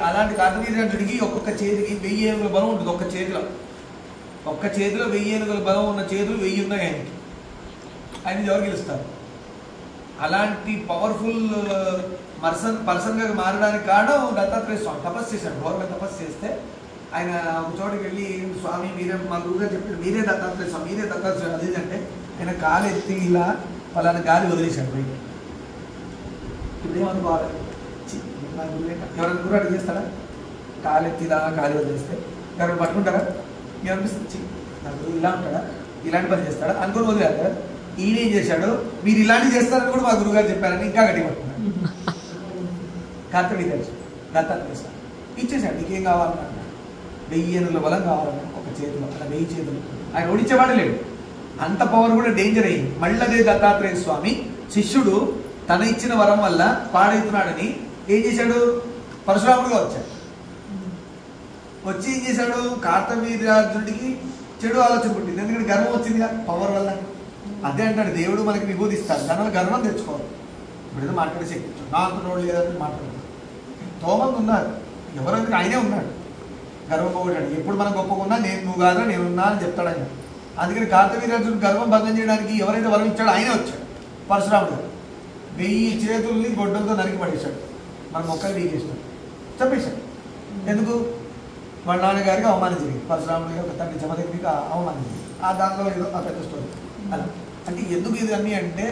అలాంటి కార్తవీర్యార్జునుడికి ఒక్కొక్క చేతికి 1000 ఏనుగుల బలం ఉంటుంది. ఒక్క చేతిలో 1000 ఏనుగుల బలం ఉన్న చేతులు 1000 ఉన్నాయి ఆయనకి. ఆయన ఎవరు గెలుస్తారు? అలాంటి పవర్ఫుల్ పర్సన్గా మారడానికి కారణం దత్తాత్రేయ స్వామి. తపస్సు చేశాడు, ఘోరంగా తపస్సు చేస్తే ఆయన ఒక చోటుకి వెళ్ళి, స్వామి మీరే మా గురువుగా చెప్పారు, మీరే దత్తాత్రేయ స్వామి, మీరే దత్తాత్రేయ స్వామి. అదేంటంటే ఆయన కాలు ఎత్తి ఇలా పలానా గాలి వదిలేశాడు బయట. ఇప్పుడు ఏమనుకోవాలి? ఎవరైనా గురువు అడిగి చేస్తాడా? కాలు ఎత్తి ఇలా గాలి వదిలేస్తే ఎవరైనా పట్టుకుంటారా? ఏమనిపిస్తుంది? నా గురువు ఇలా ఉంటాడా, ఇలాంటి పని చేస్తాడా అనుకుని వదిలేరు కదా. ఈయనేం చేశాడు? మీరు ఇలాంటివి చేస్తారని కూడా మా గురువు గారు చెప్పారని ఇంకా గట్టిగా పట్టుకున్నాడు. కార్తవీర్యార్జునుడు దత్తాత్రేయ స్వామి ఇచ్చేసాడు. నీకేం కావాలన్నా 1000 ఏనుగుల బలం కావాలన్నా ఒక చేతిలో, అలా 1000 చేతులు. ఆయన ఓడించేవాడు లేడు. అంత పవర్ కూడా డేంజర్ అయ్యింది. మళ్ళీ దత్తాత్రేయ స్వామి శిష్యుడు తన ఇచ్చిన వరం వల్ల పాడవుతున్నాడని ఏం చేశాడు? పరశురాముడుగా వచ్చాడు. వచ్చి ఏం చేశాడు? కార్తవీర్యార్జునుడికి చెడు ఆలోచన పుట్టింది. ఎందుకంటే గర్వం వచ్చిందిగా పవర్ వల్ల. అదే అంటాడు దేవుడు మనకి విభూతిస్తాడు, దానివల్ల గర్వం తెచ్చుకోవాలి. ఇప్పుడు ఏదో మాట్లాడే శక్తి నా అంటున్నోడు లేదని మాట్లాడు. తోమంది ఉన్నారు, ఎవరైతే ఆయనే ఉన్నాడు. గర్వపోయాడు. ఎప్పుడు మనం గొప్పగా ఉన్నా నువ్వు కాదా నేనున్నా అని చెప్తాడు ఆయన. అందుకని కార్తవీర్యార్జునుడు గర్వం భంగం చేయడానికి ఎవరైతే వరం ఇచ్చాడో ఆయనే వచ్చాడు. పరశురాముడు 1000 చేతుల్ని గొడ్డలతో నరికి పడేశాడు. మన మొక్కలు వీగేసినాడు, చెప్పేశాడు. ఎందుకు? వాళ్ళ నాన్నగారికి అవమానం జరిగింది. పరశురాముడికి ఒక తండ్రి జమదగ్నికి అవమానం జరిగింది. ఆ దానిలో ఏదో ఆ పెద్ద స్టోరీ. అలా అంటే ఎందుకు ఇది అన్నీ అంటే,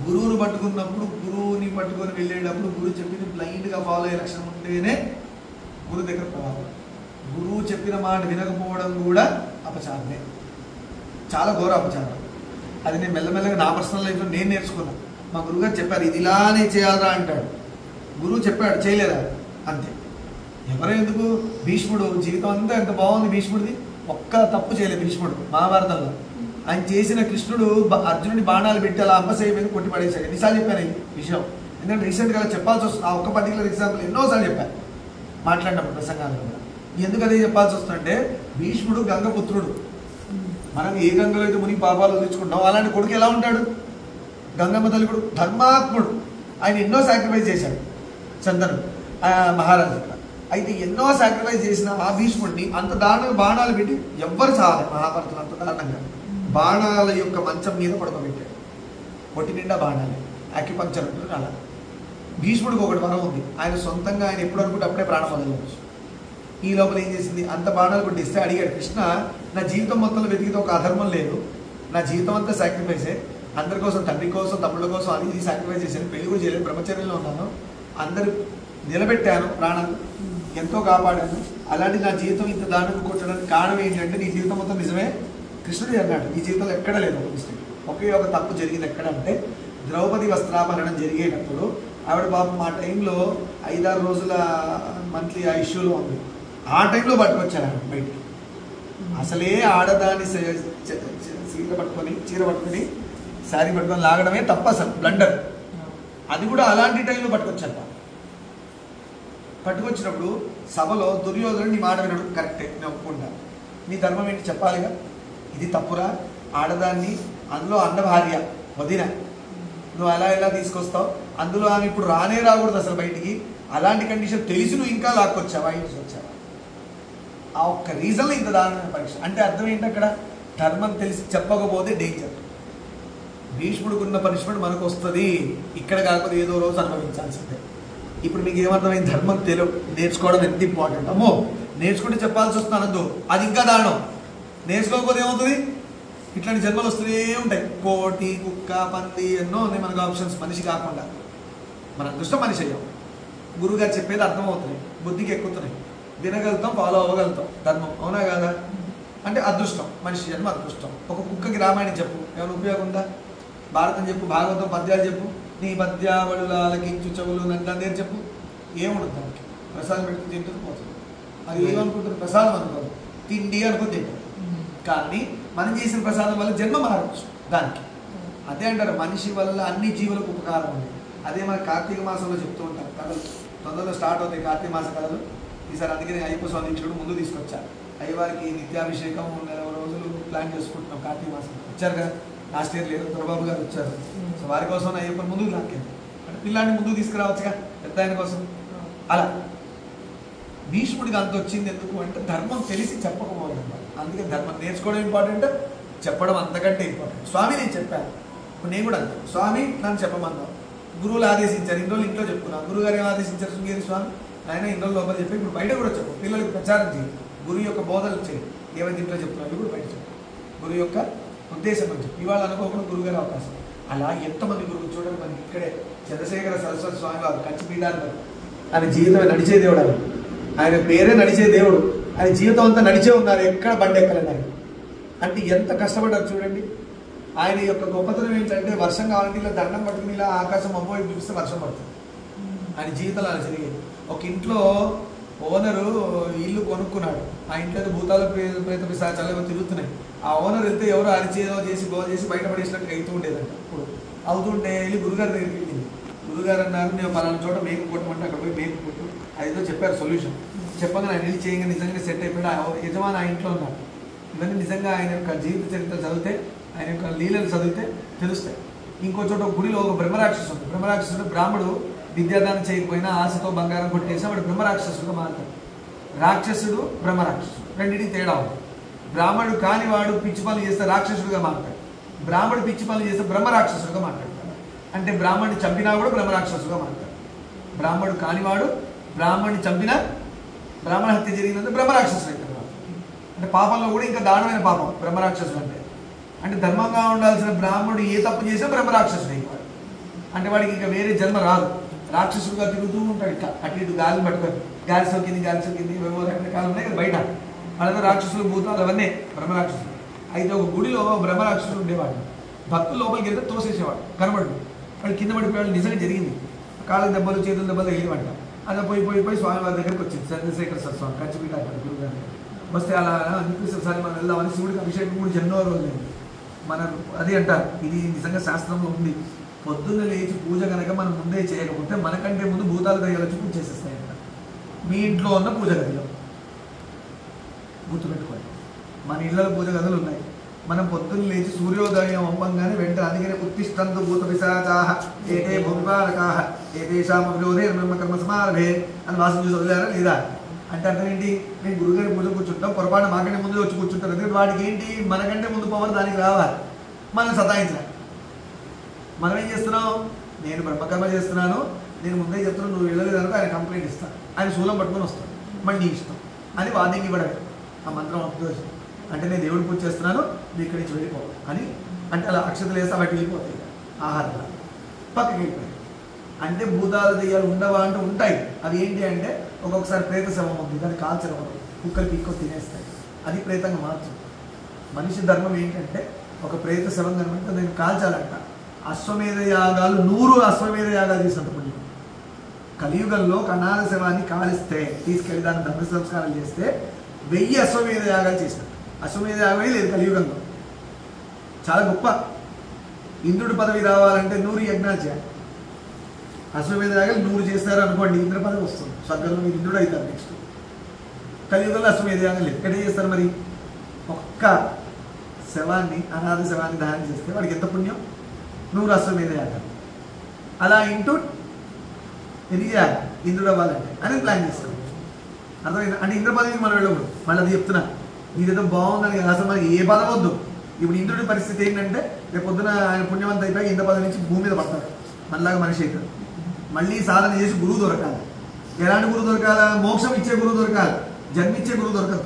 గురువుని పట్టుకున్నప్పుడు, గురువుని పట్టుకొని వెళ్ళేటప్పుడు గురువు చెప్పింది బ్లైండ్గా ఫాలో అయ్యే లక్షణం ఉంటేనే గురువు దగ్గర ప్రభావం. గురువు చెప్పిన మాట వినకపోవడం కూడా అపచారమే, చాలా ఘోర అపచారం. అది నేను మెల్లమెల్లగా నా పర్సనల్ లైఫ్లో నేను నేర్చుకున్నాను. మా గురువుగారు చెప్పారు ఇది ఇలానే చేయాలా అంటాడు. గురువు చెప్పాడు, చేయలేదా అంతే. ఎవరో ఎందుకు? భీష్ముడు జీవితం అంతా ఎంత బాగుంది భీష్ముడిది. ఒక్క తప్పు చేయలేదు భీష్ముడు మహాభారతంలో. ఆయన చేసిన కృష్ణుడు అర్జునుడి బాణాలు పెట్టి అలా అంబసేయ మీద కొట్టి పడేశాడు. ఎన్నిసార్లు చెప్పాను ఈ విషయం? ఎందుకంటే రీసెంట్గా చెప్పాల్సి వస్తుంది. ఆ ఒక్క పర్టికులర్ ఎగ్జాంపుల్ ఎన్నోసార్లు చెప్పాను మాట్లాడినప్పుడు ప్రసంగాలు కూడా. ఎందుకు అదే చెప్పాల్సి వస్తుందంటే, భీష్ముడు గంగపుత్రుడు. మనం ఏ గంగలో అయితే ముని పాపాలు తెచ్చుకుంటాం అలాంటి కొడుకు ఎలా ఉంటాడు? గంగమ్మ తల్లి కొడుకు ధర్మాత్ముడు. ఆయన ఎన్నో సాక్రిఫైస్ చేశాడు చందను మహారాజు. అయితే ఎన్నో సాక్రిఫైస్ చేసిన ఆ భీష్ముడిని అంత దారుణంగా బాణాలు పెట్టి ఎవ్వరు చావాలి మహాభారతంలో. అంత దారుణంగా బాణాల యొక్క మంచం మీద పడుకోబెట్టాడు. పొట్టి నిండా బాణాలు, అక్యుపంక్చర్ అంటారు అలా. భీష్ముడికి ఒకటి వరం ఉంది, ఆయన సొంతంగా ఆయన ఎప్పుడు అనుకుంటే అప్పుడే ప్రాణం వదలవచ్చు. ఈ లోపల ఏం చేసింది? అంత బాణాలు కొట్టిస్తే అడిగాడు కృష్ణ, నా జీవితం మొత్తంలో వెతికితే ఒక అధర్మం లేదు, నా జీవితం అంతా సాక్రిఫైసే, అందరి కోసం, తండ్రి కోసం, తమ్ముళ్ళ కోసం అది ఇది సాక్రిఫైస్ చేశాను, పెళ్లి కూడా చేయలేదు, బ్రహ్మచర్యంలో ఉన్నాను, అందరు నిలబెట్టాను, ప్రాణాలు ఎంతో కాపాడాను, అలాంటి నా జీవితం ఇంత దారుణంగా కొట్టడానికి కారణం ఏంటంటే నీ జీవితం మొత్తం నిజమే. కృష్ణుడు అన్నాడు, నీ జీవితంలో ఎక్కడ లేదు ఒక మిస్టేక్, ఒకే ఒక తప్పు జరిగింది. ఎక్కడంటే ద్రౌపది వస్త్రాపహరణం జరిగేటప్పుడు ఆవిడ పాపం ఆ టైంలో 5-6 రోజుల మంత్లీ ఆ ఇష్యూలో ఉంది. ఆ టైంలో పట్టుకొచ్చారు ఆవిడ బయటికి. అసలే ఆడదాని చీర పట్టుకొని శారీ పట్టుకొని లాగడమే తప్ప, అసలు బ్లండర్. అది కూడా అలాంటి టైంలో పట్టుకొచ్చారు. పట్టుకొచ్చినప్పుడు సభలో దుర్యోధనుడు నీ మాట వినడు, కరెక్టే, నేను ఒప్పుకుంటా, నీ ధర్మం ఏంటి చెప్పాలిగా, ఇది తప్పురా, ఆడదాన్ని అందులో అన్న భార్య వదిన నువ్వు అలా ఎలా తీసుకొస్తావు, అందులో ఆమె ఇప్పుడు రాకూడదు అసలు బయటికి, అలాంటి కండిషన్ తెలిసి నువ్వు ఇంకా లాక్కొచ్చావా, ఇంటికి వచ్చావా? ఆ ఒక్క రీజన్లో ఇంత దారుణమైన పరీక్ష అంటే అర్థం ఏంటి? అక్కడ ధర్మం తెలిసి చెప్పకపోతే డేంజర్. భీష్ముడికి ఉన్న పనిష్మెంట్ మనకు వస్తుంది, ఇక్కడ కాకపోతే ఏదో రోజు అనుభవించాల్సిందే. ఇప్పుడు మీకు ఏమర్థమైంది? ధర్మం నేర్చుకోవడం ఎంత ఇంపార్టెంట్. అమ్మో నేర్చుకుంటే చెప్పాల్సి వస్తుంది అనద్దు, అది ఇంకా దారుణం. నేర్చుకోకపోతే ఏమవుతుంది? ఇట్లాంటి జన్మలు వస్తూనే ఉంటాయి. కోటి, కుక్క, పంది ఎన్నో ఉన్నాయి మనకు ఆప్షన్స్. మనిషి కాకుండా మన అదృష్టం మనిషి అయ్యాం. గురువుగారు చెప్పేది అర్థమవుతున్నాయి, బుద్ధికి ఎక్కుతున్నాయి, వినగలుగుతాం, ఫాలో అవ్వగలుగుతాం. ధర్మం అవునా కాదా? అంటే అదృష్టం, మనిషి జన్మ అదృష్టం. ఒక కుక్కకి రామాయణం చెప్పు, ఏమైనా ఉపయోగం ఉందా? భారతం చెప్పు, భాగవతం పద్యాలు చెప్పు, నీ పద్యావళుల ఆలకించు చెవులు నందని చెప్పు, ఏముండదు దానికి. ప్రసాదం పెడితే తింటుంది, పోతుంది. అది ఏమనుకుంటుంది? ప్రసాదం అనుకోదు, తిండి అనుకుని తింటుంది. కానీ మనం చేసిన ప్రసాదం వల్ల జన్మ మారవచ్చు దానికి. అదే అంటారు మనిషి వల్ల అన్ని జీవులకు ఉపకారం ఉంది. అదే మన కార్తీక మాసంలో చెప్తూ ఉంటారు కథలు. తొందరలో స్టార్ట్ అవుతాయి కార్తీక మాస కథలు. ఈసారి అందుకే నేను అయ్యప్ప స్వామి దీక్షకుడు ముందు తీసుకొచ్చాను. అయ్యవారికి నిత్యాభిషేకం 20 రోజులు ప్లాన్ చేసుకుంటున్నాం కార్తీక మాసం. వచ్చారు కదా, లాస్ట్ ఇయర్ లేదు, దొరబాబు గారు వచ్చారు. సో వారి కోసం అయ్యప్పని ముందుకు లాక్కింది. అంటే పిల్లాన్ని ముందుకు తీసుకురావచ్చుగా పెద్ద ఆయన కోసం. అలా భీష్ముడికి అంత వచ్చింది ఎందుకు అంటే ధర్మం తెలిసి చెప్పకపోవడం. అందుకే ధర్మం నేర్చుకోవడం ఇంపార్టెంట్, చెప్పడం అంతకంటే ఇంపార్టెంట్. స్వామి నేను చెప్పాను, ఇప్పుడు నేను కూడా అంటాను, స్వామి నన్ను చెప్పమన్నాను, గురువులు ఆదేశించారు, ఇన్ని రోజులు ఇంట్లో చెప్పుకున్నాను. గురువుగారు ఏం ఆదేశించారు? శృంగేరి స్వామి ఆయన ఇన్ని రోజులు లోపల చెప్పి ఇప్పుడు బయట కూడా చెప్పు, పిల్లలకు ప్రచారం చేయి, గురువు యొక్క బోధనలు చేయి. ఏమైతే ఇంట్లో చెప్తున్నావు ఇప్పుడు బయట చెప్పు, గురువు యొక్క ఉద్దేశం అని చెప్పి. ఇవాళ అనుకోకుండా గురువుగారి అవకాశం. అలా ఎంతమంది గురువులు చూడండి. మనకి ఇక్కడే చంద్రశేఖర సరస్వతి స్వామి వారు కంచిపీఠాలు. ఆయన జీవితం నడిచే దేవుడు, ఆయన పేరే నడిచే దేవుడు. ఆయన జీవితం అంతా నడిచే ఉన్నారు, ఎక్కడ బండి ఎక్కలేన్నారు. అంటే ఎంత కష్టపడ్డారు చూడండి. ఆయన యొక్క గొప్పతనం ఏంటంటే వర్షం కావాలంటే ఇలా దండం పట్టుకుని ఇలా ఆకాశం అమ్మోయి చూపిస్తే వర్షం పడుతుంది. ఆయన జీవితంలో అలా జరిగేది. ఒక ఇంట్లో ఓనరు ఇల్లు కొనుక్కున్నాడు. ఆ ఇంట్లో భూతాలు ప్రేత పిశాచాలు తిరుగుతున్నాయి. ఆ ఓనర్ వెళ్తే ఎవరో అరిచేదో చేసి గోల్ చేసి బయటపడేసినట్టు అవుతూ ఉండేదంట. ఇప్పుడు అవుతుంటే వెళ్ళి గురుగారి దగ్గరికి వెళ్ళింది. గురుగారు అన్నారు, నేను పలానా చోట మేకు కొట్టమంటే అక్కడ పోయి మేకు కొట్టు, అదేదో చెప్పారు సొల్యూషన్. చెప్పగా ఆయన వెళ్ళి చేయగా నిజంగానే సెట్ అయిపోయాడు. యజమాని ఆ ఇంట్లో ఉన్నారు. ఇవన్నీ నిజంగా ఆయన యొక్క జీవిత చరిత్ర చదివితే, ఆయన యొక్క లీలలు చదివితే తెలుస్తాయి. ఇంకో చోట గుడిలో ఒక బ్రహ్మరాక్షసు ఉంది. బ్రహ్మరాక్షసుడు బ్రాహ్మడు విద్యాదానం చేయకపోయినా ఆశతో బంగారం కొట్టేసి వాడు బ్రహ్మరాక్షసుడుగా మారుతాడు. రాక్షసుడు బ్రహ్మరాక్షసుడు రెండింటికి తేడా ఉంది. బ్రాహ్మడు కాని వాడు పిచ్చి పనులు చేస్తే రాక్షసుడుగా మారుతాడు. బ్రాహ్మడు పిచ్చి పనులు చేస్తే బ్రహ్మరాక్షసుడుగా మాట్లాడతాడు. అంటే బ్రాహ్మణ్ణి చంపినా కూడా బ్రహ్మరాక్షసుడుగా మారుతాడు. బ్రాహ్మడు కానివాడు బ్రాహ్మణ్ణి చంపినా, బ్రాహ్మణ హత్య జరిగినందుకు బ్రహ్మరాక్షసుడు అవుతాడు. అంటే పాపంలో కూడా ఇంకా దారుణమైన పాపం బ్రహ్మరాక్షసుడు అంటే ధర్మంగా ఉండాల్సిన బ్రాహ్మణుడు ఏ తప్పు చేసినా బ్రహ్మరాక్షసుడు అయిపోయాడు. అంటే వాడికి ఇంకా వేరే జన్మ రాదు. రాక్షసుడుగా తిరుగుతూ ఉంటాడు. ఇట్లా అటు ఇటు గాలి పట్టుకొని, గాలి సోకింది రకరకాలు ఉన్నాయి కదా బయట. వాళ్ళతో రాక్షసులు భూతాలు అవన్నీ బ్రహ్మరాక్షసులు. అయితే ఒక గుడిలో బ్రహ్మరాక్షసుడు ఉండేవాడు. భక్తులు లోపలికి వెళ్తే తోసేసేవాడు, కనబడు. వాడు కింద పడిపోయాడు. నిజంగా జరిగింది. కాళ్ళకి దెబ్బలు, చేతులు దెబ్బలు తగిలివంట. అలా పోయి స్వామివారి దగ్గరికి వచ్చింది. చంద్రశేఖర స్వామి కంచిపీఠ గురువు గారు వస్తే అలా అనిపిస్తుంది, సరే మనం వెళ్దామని. శివుడికి అభిషేకం కూడా ఎన్నో రోజులైంది. మన అది అంటారు, ఇది నిజంగా శాస్త్రంలో ఉంది. పొద్దున్న లేచి పూజ కనుక మనం ముందే చేయకపోతే మనకంటే ముందు భూతాలు దయ్యాలొచ్చి పూజ చేసేస్తాయంట. మీ ఇంట్లో ఉన్న పూజ గదిలో గుర్తుపెట్టుకోండి. మన ఇళ్లలో పూజ గదులు ఉన్నాయి. మనం పొద్దున్న లేచి సూర్యోదయం అవ్వంగానే వెంటనే, అందుకనే ఉత్తిష్టంతు భూత పిశాచాః ఏతే భూమిపాలకాః ఏతేషాం విరోధే బ్రహ్మకర్మ సమారభే అని వాసన చూసి వదిలేరా లేదా? అంటే అర్థం ఏంటి? మేము గురుగారి పూజ కూర్చుంటాం, పొరపాటు మాకంటే ముందు వచ్చి కూర్చుంటారు. ఎందుకంటే వాడికి ఏంటి, మనకంటే ముందు పవర్ దానికి రావాలి, మనం సతాయించాలి. మనం ఏం చేస్తున్నాం? నేను బ్రహ్మకర్మ చేస్తున్నాను, నేను ముందే చెప్తున్నాను, నువ్వు వెళ్ళలేదు కనుక ఆయన కంప్లైంట్ ఇస్తాను, ఆయన శూలం పట్టుకొని వస్తాను, మళ్ళీ ఇష్టం అని వాదింగ్ ఇవ్వడం. ఆ మంత్రం అప్రోచ్ అంటే నేను దేవుడి పూజ చేస్తున్నాను, నువ్వు ఇక్కడి నుంచి వెళ్ళిపో అని. అంటే అలా అక్షతలు వేస్తే వాటి వెళ్ళిపోతాయి, ఆహారంగా పక్కకి వెళ్ళిపోయాయి. అంటే భూతాలు దెయ్యాలు ఉండవా అంటే ఉంటాయి. అవి ఏంటి అంటే ఒక్కొక్కసారి ప్రేత శవం ఉంది, దాన్ని కాల్చడం, కుక్కలు పీక్కో తినేస్తాయి, అది ప్రేతంగా మార్చుతుంది. మనిషి ధర్మం ఏంటంటే ఒక ప్రేత శవం కనుక దాన్ని కాల్చాలంట. అశ్వమేధ యాగాలు 100 అశ్వమేధ యాగాలు చేసినట్టు పుణ్యం. కలియుగంలో కణాల శవాన్ని కాలిస్తే తీసుకెళ్ళి దాన్ని ధర్మ సంస్కారాలు చేస్తే 1000 అశ్వమేధ యాగాలు చేసినట్టు. అశ్వమేధ యాగమే లేదు కలియుగంలో. చాలా గొప్ప. ఇంద్రుడి పదవి రావాలంటే 100 యజ్ఞాలు చేయాలి. అశ్వమేధ యాగాలు 100 చేస్తారు అనుకోండి, ఇంద్ర పదవి వస్తుంది, స్వర్గంలో మీరు ఇంద్రుడు అవుతారు నెక్స్ట్. కలియుగంలో అశ్వమేధ యాగాలు లేదు. ఎక్కడ చేస్తారు మరి? ఒక్క శవాన్ని, అనాథ శవాన్ని దానం చేస్తే వాడికి ఎంత పుణ్యం? 100 అశ్వమేధ యాగాలు. అలా ఇంటూ ఎన్ని చేయాలి ఇంద్రుడు అవ్వాలంటే అనేది ప్లాన్ చేసుకోండి. అర్థమైంది? అంటే ఇంద్ర పదవికి మనం వెళ్ళకూడదు. మళ్ళీ అది చెప్తున్నా, ఇదేదో బాగుందని అసలు మనకి ఏ పదం వద్దు, ఇప్పుడు ఇంద్రుడి పరిస్థితి ఏంటంటే రేపు పొద్దున ఆయన పుణ్యవంతం అయిపోయి ఇంద్ర పదవి నుంచి భూమి మీద పడతాడు, మళ్ళాగా మనిషి అవుతాడు. మళ్ళీ సాధన చేసి గురువు దొరకాలి. ఎలాంటి గురువు దొరకాలా? మోక్షం ఇచ్చే గురువు దొరకాలి, జన్మిచ్చే గురువు దొరకదు.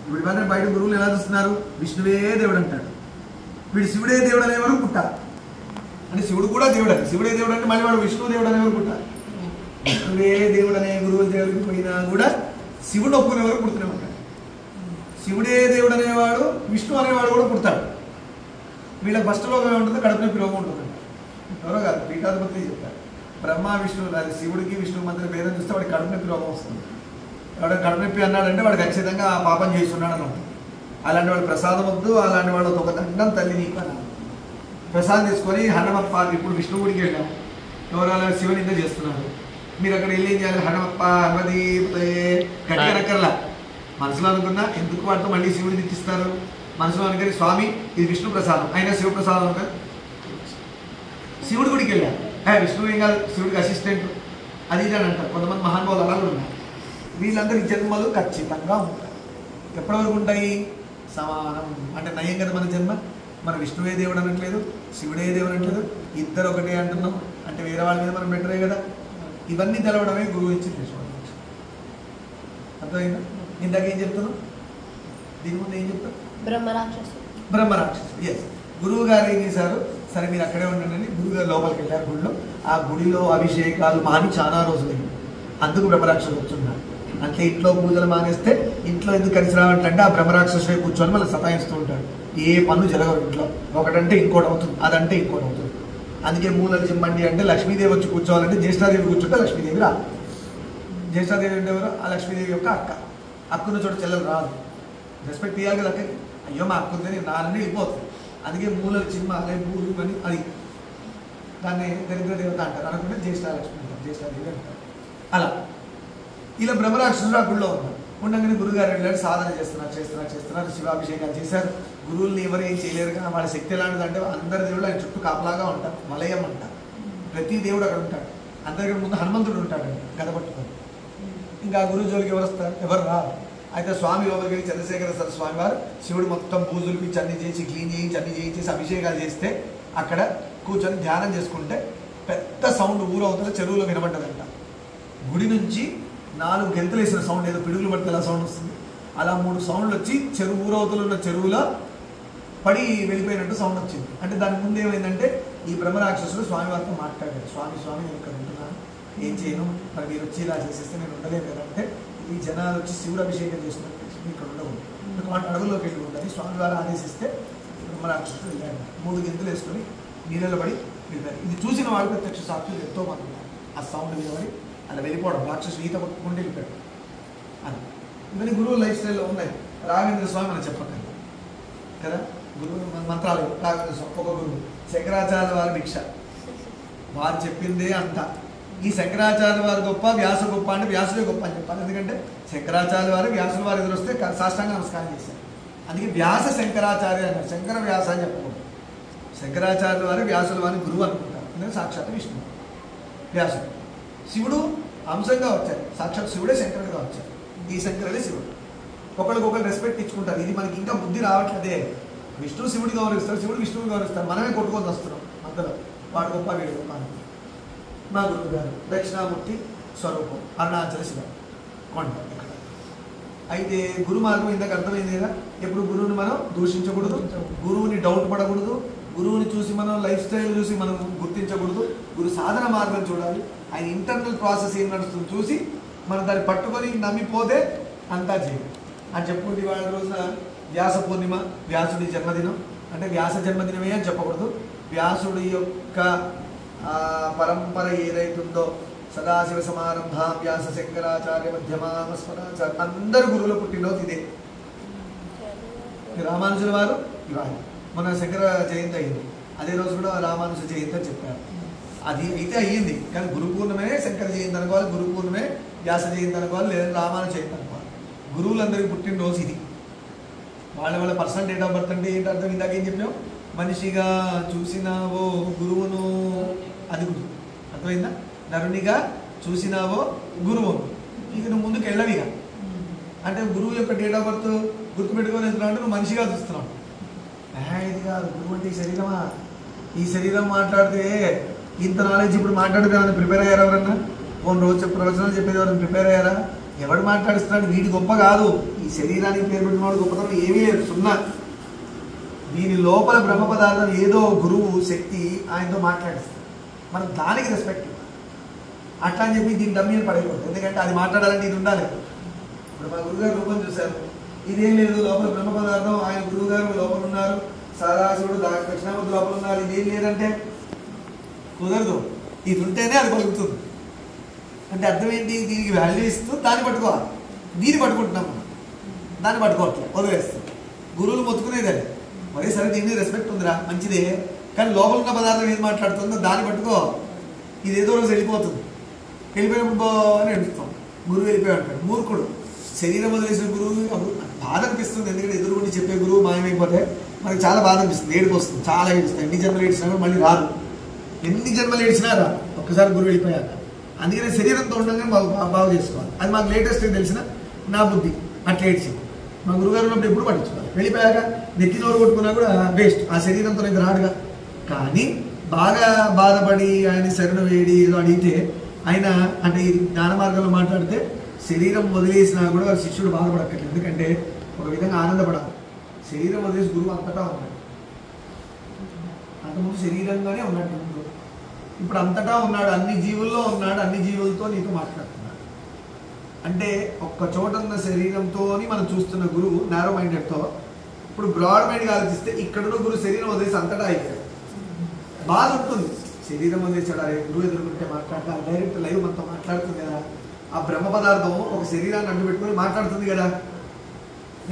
ఇప్పుడు ఇవన్నీ బయట గురువులు ఎలా చూస్తున్నారు? విష్ణువే దేవుడు అంటాడు, వీడు శివుడే దేవుడు అనేవారు పుట్టాలి. అంటే శివుడు కూడా దేవుడు అని, శివుడే దేవుడు అంటే మళ్ళీ వాడు విష్ణువు దేవుడు అనేవారు పుట్టాలి. విష్ణువే దేవుడు అనే గురువుల దేవుడికి పోయినా కూడా శివుడు ఒప్పుకునేవారు పుడుతూనే ఉంటాడు. శివుడే దేవుడు అనేవాడు విష్ణు అనేవాడు కూడా పుడతాడు. వీళ్ళకి ఫస్ట్ రోగం ఏముంటుంది? కడుపు నొప్పి రోగం ఉంటుంది. ఎవరో కాదు, పీఠాధిపతి చెప్తారు. బ్రహ్మ విష్ణువు శివుడికి విష్ణువు మధ్య భేదం చూస్తే వాడికి కడుపు నొప్పి రోగం వస్తుంది. ఎవడ కడుపు నొప్పి అన్నాడంటే వాడు ఖచ్చితంగా ఆ పాపం చేస్తున్నాడు అని ఉంటుంది. అలాంటి వాడు ప్రసాదం వద్దు, అలాంటి వాళ్ళతో ఒక దండం తల్లి నీకు అన్నాడు. ప్రసాదం తీసుకొని హనుమప్ప, ఇప్పుడు విష్ణు గుడికి వెళ్ళాము, ఎవరు అలా శివనింద చేస్తున్నారు, మీరు అక్కడ వెళ్ళి ఏం చేయాలి? హనుమప్ప హనుమది గట్టిగా నక్కర్లా. మనసులో అనుకున్నా ఎందుకు వాటితో మళ్ళీ శివుడిని తిట్టిస్తారు? మనసులో అనుకుని స్వామి ఇది విష్ణు ప్రసాదం అయినా శివ ప్రసాదం అనుక శివుడి గుడికి వెళ్ళారు. విష్ణువు ఏం కాదు, శివుడికి అసిస్టెంట్ అది ఇది అని అంటారు. కొంతమంది మహానుభావులు అలా ఉన్నారు. వీళ్ళందరి జన్మలు ఖచ్చితంగా ఉంటాయి. ఎప్పటి వరకు ఉంటాయి? సమానం. అంటే నయం కదా మన జన్మ. మన విష్ణువే దేవుడు అనట్లేదు, శివుడే దేవుడు అనట్లేదు, ఇద్దరు ఒకటే అంటున్నాం. అంటే వేరే వాళ్ళ మీద మనం బెటరే కదా. ఇవన్నీ తెలవడమే గురువు ఇచ్చి తెలుసుకోవాలి. అర్థమైందా? ఇందాక ఏం చెప్తున్నాం? దీని ముందు ఏం చెప్తాం? బ్రహ్మరాక్షసు. ఎస్. గురువు గారు ఏం చేశారు? సరే మీరు అక్కడే ఉండండి. గురువు గారు లోపలికి వెళ్ళారు గుడిలో. ఆ గుడిలో అభిషేకాలు మాని చాలా రోజులైంది. అందుకు బ్రహ్మరాక్షసు వచ్చున్నారు. అంటే ఇంట్లో పూజలు మానేస్తే ఇంట్లో ఎందుకు కలిసి రావట్లంటే ఆ బ్రహ్మరాక్షసే కూర్చొని మళ్ళీ సతాయిస్తూ ఉంటాడు. ఏ పనులు జరగవు ఇంట్లో. ఒకటంటే ఇంకోటి అవుతుంది, అదంటే ఇంకోటి అవుతుంది. అందుకే మూలలు చిమ్మండి అంటే లక్ష్మీదేవి వచ్చి కూర్చోవాలంటే జ్యేష్ఠాదేవి కూర్చుంటే లక్ష్మీదేవి రాదు. జ్యేష్ఠాదేవి అంటే ఎవరు? ఆ లక్ష్మీదేవి యొక్క అక్క. అక్కున్న చోట చెల్లెలు రాదు. రెస్పెక్ట్ ఇవ్వాలి కదా అక్కకి. అయ్యో మా అక్కుందని నాన్నని వెళ్ళిపోతుంది. అందుకే మూలలు చిమ్మ అదే పూలు అని అది దాన్ని దరిద్ర దేవత అంటారు. అనుకుంటే జ్యేష్ఠాలక్ష్మి అంటారు, జ్యేష్ఠాదేవి అంటారు. అలా ఇలా బ్రహ్మరాక్షసుడు ఆ గుడిలో ఉన్నారు. ఉండగానే గురుగారు వెళ్ళారు, సాధన చేస్తున్నారు, శివాభిషేకాలు చేశారు. గురువుల్ని ఎవరు ఏం చేయలేరు కదా. వాళ్ళ శక్తి ఎలాంటిదంటే అందరి దేవుడు ఆయన చుట్టూ కాపలాగా ఉంటారు, వలయం అంటారు. ప్రతి దేవుడు అక్కడ ఉంటాడు. అందరికీ ముందు హనుమంతుడు ఉంటాడు గద పట్టుకొని. ఇంకా ఆ గురువు జోలికి ఎవరు వస్తారు? ఎవరు రారు. అయితే స్వామి లోపలికి వెళ్ళి చంద్రశేఖర స్వామి వారు శివుడు మొత్తం పూజలు పిచ్చి అన్ని చేసి క్లీన్ చేయించి అన్ని చేయించేసి అభిషేకాలు చేస్తే అక్కడ కూర్చొని ధ్యానం చేసుకుంటే పెద్ద సౌండ్ ఊరవతల చెరువులో వినబడ్డదంట. గుడి నుంచి 4 గెంతులు వేసిన సౌండ్, ఏదో పిడుగులు పడితే ఎలా సౌండ్ వస్తుంది అలా 3 సౌండ్లు వచ్చి చెరువు ఊరవతలు ఉన్న చెరువులో పడి వెళ్ళిపోయినట్టు సౌండ్ వచ్చింది. అంటే దాని ముందు ఏమైందంటే ఈ బ్రహ్మరాక్షసుడు స్వామివారితో మాట్లాడాడు. స్వామి నేను ఇక్కడ ఉంటున్నాను, ఏం చేయను, మరి మీరు వచ్చి ఇలా చేసేస్తే నేను ఉండలేను కదా. అంటే ఈ జనాలు వచ్చి శివుడు అభిషేకం చేసినట్టు ఇక్కడ ఉండకూడదు, వాటి అడుగులోకి వెళ్ళి ఉండాలి. స్వామివారు ఆదేశిస్తే బ్రహ్మరాక్షసుడు వెళ్ళాడు. 3 గెంతులు వేసుకొని నీళ్ళలో పడి వెళ్ళారు. ఇది చూసిన వాళ్ళు ప్రత్యక్ష సాక్షులు ఎంతో మంది ఉన్నారు. ఆ సౌండ్ నిలబడి అలా వెళ్ళిపోవడం, రాక్షసుడు ఈత పట్టుకుంటే వెళ్ళిపోయాడు అని. ఇవన్నీ గురువు లైఫ్ స్టైల్లో ఉన్నాయి. రాఘవేంద్ర స్వామి మనం చెప్పకండి కదా, గురువు మంత్రాలు. రాఘవేంద్ర స్వామి ఒక గురువు, శంకరాచార్య వారి భిక్ష, వారు చెప్పిందే అంతా. ఈ శంకరాచార్య వారు గొప్ప, వ్యాస గొప్ప అంటే వ్యాసుడే గొప్ప అని చెప్పాలి. ఎందుకంటే శంకరాచార్య వారు వ్యాసుల వారు ఎదురొస్తే సాష్టాంగ నమస్కారం చేశారు. అందుకే వ్యాస శంకరాచార్య అన్నారు, శంకర వ్యాస అని చెప్పకూడదు. శంకరాచార్యుల వారు వ్యాసుల వారిని గురువు అనుకుంటారు. ఎందుకంటే సాక్షాత్ విష్ణువు వ్యాసుడు. శివుడు అంశంగా వచ్చారు, సాక్షాత్ శివుడే శంకరుడిగా వచ్చారు. ఈ శంకరుడే శివుడు. ఒకరికొకరు రెస్పెక్ట్ ఇచ్చుకుంటారు. ఇది మనకి ఇంకా బుద్ధి రావట్లేదే. విష్ణువు శివుడి గౌరవిస్తారు, శివుడు విష్ణువుని గౌరవిస్తారు. మనమే కొట్టుకొని వస్తున్నాం మధ్యలో. వాడు గొప్ప వీడు గొప్ప అనుకుంటాం. మా గురువు గారు దక్షిణామూర్తి స్వరూపం, అరుణాచల శివ కొండ ఇక్కడ. అయితే గురు మార్గం ఇందాక అర్థమైంది కదా. ఎప్పుడు గురువుని మనం దూషించకూడదు, గురువుని డౌట్ పడకూడదు, గురువుని చూసి మనం లైఫ్ స్టైల్ చూసి మనం గుర్తించకూడదు. గురు సాధన మార్గం చూడాలి. ఆయన ఇంటర్నల్ ప్రాసెస్ ఏం నడుస్తుంది చూసి మనం దాన్ని పట్టుకొని నమ్మిపోతే అంతా చేయాలి అని చెప్పుకుంటే. వాళ్ళ రోజున వ్యాస పూర్ణిమ, వ్యాసుడి జన్మదినం. అంటే వ్యాస జన్మదినమే అని చెప్పకూడదు. వ్యాసుడి యొక్క పరంపర ఏదైతుందో సదాశివ సమారంభ వ్యాస శంకరాచార్య మధ్యమాస్మరాచార్య అందరు గురువుల పుట్టినరోజు ఇదే. రామానుజుల వారు ఇవాళ మన శంకర జయంతి అయ్యింది. అదే రోజు కూడా రామానుజ జయంతి అని చెప్పారు. అది అయితే అయ్యింది, కానీ గురు పూర్ణమే శంకర జయంతి అనుకోవాలి, గురు పూర్ణమే వ్యాస జయంతి అనుకోవాలి, లేదా రామానుజ జయంతి అనుకోవాలి. గురువులందరికీ పుట్టినరోజు ఇది. వాళ్ళ పర్సనల్ డేట్ ఆఫ్ బర్త్ అంటే ఏంటి అర్థం? ఇందాక ఏం చెప్పాం? మనిషిగా చూసినావో గురువును, అది గురువు. అర్థమైందా? నరునిగా చూసినావో గురువును. ఇక నువ్వు ముందుకు వెళ్ళవిగా. అంటే గురువు యొక్క డేట్ ఆఫ్ బర్త్ గుర్తుపెట్టుకొని వెళ్తున్నావు అంటే నువ్వు మనిషిగా చూస్తున్నావు. ఇది కాదు గురువు అంటే ఈ శరీరమా, ఈ శరీరం మాట్లాడితే ఇంత నాలెడ్జ్ ఇప్పుడు మాట్లాడితే ఎవరైనా ప్రిపేర్ అయ్యారా? ఎవరన్నా కొన్ని రోజు ప్రవచనాలు చెప్పేది ఎవరైనా ప్రిపేర్ అయ్యారా? ఎవడు మాట్లాడిస్తున్నాడు? వీడి గొప్ప కాదు, ఈ శరీరానికి పేరు పెట్టినవాడు గొప్పతనం ఏమీ లేదు, సున్నా. దీని లోపల బ్రహ్మ పదార్థం ఏదో గురువు శక్తి ఆయనతో మాట్లాడిస్తాడు, మనం దానికి రెస్పెక్ట్ ఇవ్వాలి. అట్లా అని చెప్పి దీని డమ్మీ పడకూడదు, ఎందుకంటే అది మాట్లాడాలంటే ఇది ఉండాలి. ఇప్పుడు మా గురువుగారు రూపం చూశారు, ఇదేం లేదు, లోపల బ్రహ్మ పదార్థం ఆయన గురువు గారు లోపల ఉన్నారు, సదాశివుడు దక్షిణామూర్తి లోపల ఉన్నారు, ఇదేం లేదంటే కుదరదు. ఇది ఉంటేనే అది పలుకుతుంది. అంటే అర్థం ఏంటి? దీనికి వాల్యూ ఇస్తూ దాన్ని పట్టుకోవాలి. దీన్ని పట్టుకుంటున్నాం మనం, దాన్ని పట్టుకోవట్లేదు, వదిలేస్తాం. గురువులు మొత్తుకునేదాన్ని ఒరే సరే దీని మీద రెస్పెక్ట్ ఉందిరా మంచిదే, కానీ లోపల ఉన్న పదార్థం ఏది మాట్లాడుతుందో దాన్ని పట్టుకో, ఇది ఏదో రోజు వెళ్ళిపోతుంది. వెళ్ళిపోయినప్పుడు అని అడుగుతాం, గురువు వెళ్ళిపోయి అంటాడు. మూర్ఖుడు. శరీరం వదిలేసిన గురువు బాధ అనిపిస్తుంది, ఎందుకంటే ఎదురుగుండి చెప్పే గురువు మాయమైపోతే మనకి చాలా బాధ అనిపిస్తుంది, ఏడుపు వస్తుంది, చాలా ఏడుస్తుంది. ఎన్ని జన్మలు ఏడ్చినా కూడా మళ్ళీ రాదు, ఎన్ని జన్మలు ఏడ్చినా రా ఒక్కసారి గురువు వెళ్ళిపోయాక. అందుకనే శరీరంతో ఉండగానే బాగు చేసుకోవాలి. అది మాకు లేటెస్ట్ తెలిసిన నా బుద్ధి అట్లా ఏడ్చింది. మా గురుగారు ఉన్నప్పుడు ఎప్పుడు పట్టించుకోవాలి, వెళ్ళిపోయాక నెత్తి నోరు కొట్టుకున్నా కూడా వేస్ట్, ఆ శరీరంతో ఇది రాడుగా. కానీ బాగా బాధపడి ఆయన శరణ వేడి ఏదో అడిగితే ఆయన అంటే ఈ జ్ఞాన మార్గంలో మాట్లాడితే శరీరం వదిలేసినా కూడా శిష్యుడు బాధపడక్కర్లేదు, ఎందుకంటే ఒక విధంగా ఆనందపడాలి. శరీరం వదిలేసి గురువు అంతటా ఉన్నాడు, అంతకుముందు శరీరంగానే ఉన్నట్టు, ఇప్పుడు అంతటా ఉన్నాడు, అన్ని జీవుల్లో ఉన్నాడు, అన్ని జీవులతో నీతో మాట్లాడుతున్నాడు. అంటే ఒక్క చోట ఉన్న శరీరంతో మనం చూస్తున్న గురువు నారో మైండెడ్తో. ఇప్పుడు బ్రాడ్ మైండ్గా ఆలోచిస్తే ఇక్కడున్న గురువు శరీరం వదిలేసి అంతటా అయిపోయాడు, బాధ ఉంటుంది. శరీరం వదిలేసాడు, అరే గురువు ఎదుర్కొంటే మాట్లాడతారు, డైరెక్ట్ లైవ్ మనతో మాట్లాడుతుంది కదా. ఆ బ్రహ్మ పదార్థం ఒక శరీరాన్ని అడ్డు పెట్టుకొని మాట్లాడుతుంది కదా.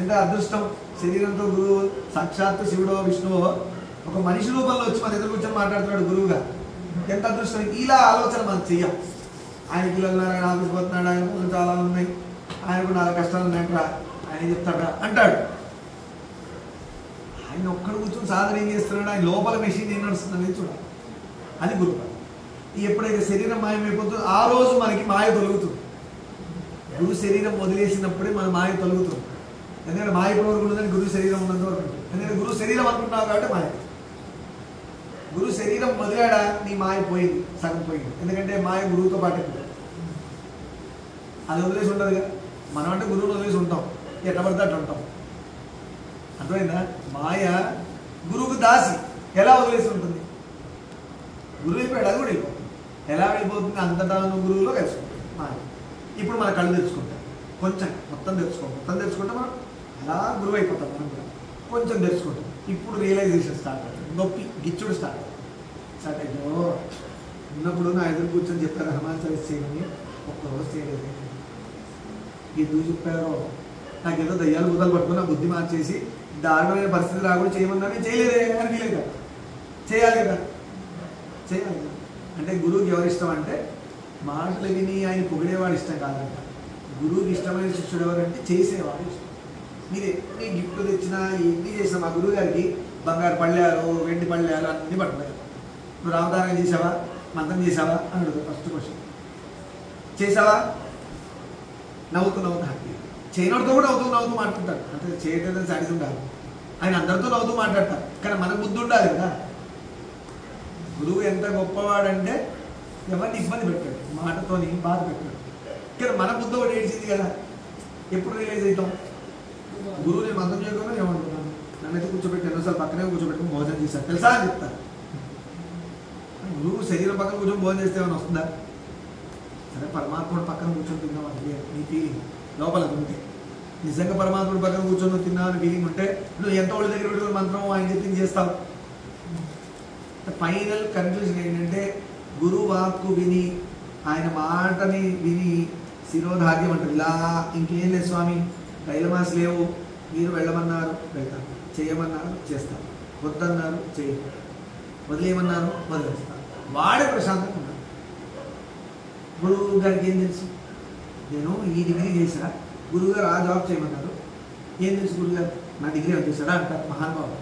ఎంత అదృష్టం, శరీరంతో గురువు సాక్షాత్తు శివుడో విష్ణువో ఒక మనిషి రూపంలో వచ్చి మన ఎదురు కూర్చొని మాట్లాడుతున్నాడు గురువుగా. ఎంత అదృష్టం. ఇలా ఆలోచన మనం చెయ్యం. ఆయన పిల్లలు ఆయన ఆఫీస్ పోతున్నాడు, ఆయన పిల్లలు చాలా ఉన్నాయి, ఆయనకు 4 కష్టాలు ఉన్నాయంటరా, ఆయన చెప్తాడా అంటాడు. ఆయన ఒక్కడు కూర్చొని సాధన ఏం చేస్తున్నాడు, ఆయన లోపల మెషిన్ ఏం నడుస్తుందని చూడాలి. అది గురువు. ఎప్పుడైతే శరీరం మాయమైపోతుందో ఆ రోజు మనకి మాయ తొలుగుతుంది. గురువు శరీరం వదిలేసినప్పుడే మన మాయ తొలుగుతుంది. ఎందుకంటే మాయ ఎప్పుడు వరకు ఉండదని గురువు శరీరం ఉన్నంత వరకు ఉంటుంది. ఎందుకంటే గురువు శరీరం అనుకుంటున్నావు కాబట్టి మాయ. గురువు శరీరం వదిలాడా నీ మాయ పోయింది, సగం పోయింది. ఎందుకంటే మాయ గురువుతో పాటే అది వదిలేసి ఉండదుగా. మనం అంటే గురువుని వదిలేసి ఉంటాం, ఎట్లా పడితే అట్లా ఉంటాం. అర్థమైందా? మాయ గురువుకు దాసి ఎలా వదిలేసి ఉంటుంది? గురువు అయిపోయాడు, అది కూడా వెళ్ళిపోతుంది. ఎలా వెళ్ళిపోతుంది? అంతటా గురువులో కలిసిపోతుంది మాయ. ఇప్పుడు మన కళ్ళు తెచ్చుకుంటాం, కొంచెం మొత్తం తెచ్చుకుంటే మనం అలా గురువు అయిపోతాం. మనం కూడా కొంచెం తెచ్చుకుంటాం. ఇప్పుడు రియలైజేషన్ స్టార్ట్ అవుతుంది, నొప్పి గిచ్చుడు స్టార్ట్ అయ్యో ఉన్నప్పుడు నా ఎదురు కూర్చొని చెప్పారు హనుమాన్ చాలీసా చేయమని, ఒక్కరోజు చేయలేదు. ఎందుకు చెప్పారో నాకేదో దయ్యాలు బుద్ధలు పట్టుకుని నా బుద్ధి మార్చేసి దారుణమైన పరిస్థితి రాకుండా చేయమన్నా నేను చేయలేదే అని ఫీల్ కదా. చేయాలి కదా. అంటే గురువుకి ఎవరు ఇష్టం అంటే మాటలు విని ఆయన పొగిడేవాడు ఇష్టం కాదంట. గురువుకి ఇష్టమైన శిష్యుడు ఎవరంటే చేసేవాడు ఇష్టం. మీరు ఎన్ని గిఫ్ట్లు తెచ్చినా ఎన్ని చేసినా మా గురువు గారికి బంగారు పళ్ళాలు వెండి పళ్ళాలు అన్నీ పట్టుకున్నారు. నువ్వు రామదానం చేసావా, మంత్రం చేసావా అని అడుగుతారు. ఫస్ట్ క్వశ్చన్ చేసావా, నవ్వుతూ హ్యాపీ. చేయనోడితో కూడా నవ్వుతూ మాట్లాడతాడు. అంటే చేయడం సాటిజం కాదు, ఆయన అందరితో నవ్వుతూ మాట్లాడతారు. కానీ మనకు బుద్ధి ఉండాలి కదా. గురువు ఎంత గొప్పవాడంటే ఎవరిని ఇబ్బంది పెట్టాడు, మాటతోని బాధ పెట్టాడు. కానీ మన బుద్ధి ఒకటి ఏడ్చింది కదా. ఎప్పుడు రియలైజ్ అవుతాం? గురువు నేను మంత్రం చేయకుండా ఏమంటున్నాను, నన్నైతే కూర్చోబెట్టి ఎన్నోసార్లు పక్కనే కూర్చోబెట్టుకుని భోజనం చేశారు తెలుసా అని చెప్తారు. గురువు శరీరం పక్కన కూర్చొని భోజనం చేస్తే ఏమైనా వస్తుందా? సరే పరమాత్ముడు పక్కన కూర్చొని తిన్నావు అని నీ ఫీలింగ్ లోపల ఉంటే, నిజంగా పరమాత్ముడు పక్కన కూర్చొని తిన్నావు అని ఫీలింగ్ ఉంటే నువ్వు ఎంత వాళ్ళ దగ్గర పెట్టుకుని మంత్రం ఆయన చెప్పింది చేస్తావు. ఫైనల్ కన్క్లూజన్ ఏంటంటే గురువు వాక్కు విని ఆయన మాటని విని శిరోధార్యం అంటారు. ఇలా ఇంకేం లేదు స్వామి, డైలమాస్ లేవు, మీరు వెళ్ళమన్నారు వెళ్తాను, చేయమన్నారు చేస్తాను, వద్దన్నారు చేయను, వదిలేయమన్నారు వదిలేస్తాను. వాడే ప్రశాంతంగా ఉన్నాడు. గురువు గారికి ఏం తెలుసు? నేను ఈ డిగ్రీ చేశా, గురువుగారు ఆ జాబ్ చేయమన్నారు, ఏం తెలుసు గురువుగారు? నా డిగ్రీ వచ్చేసాడా అంటారు మహానుభావుడు.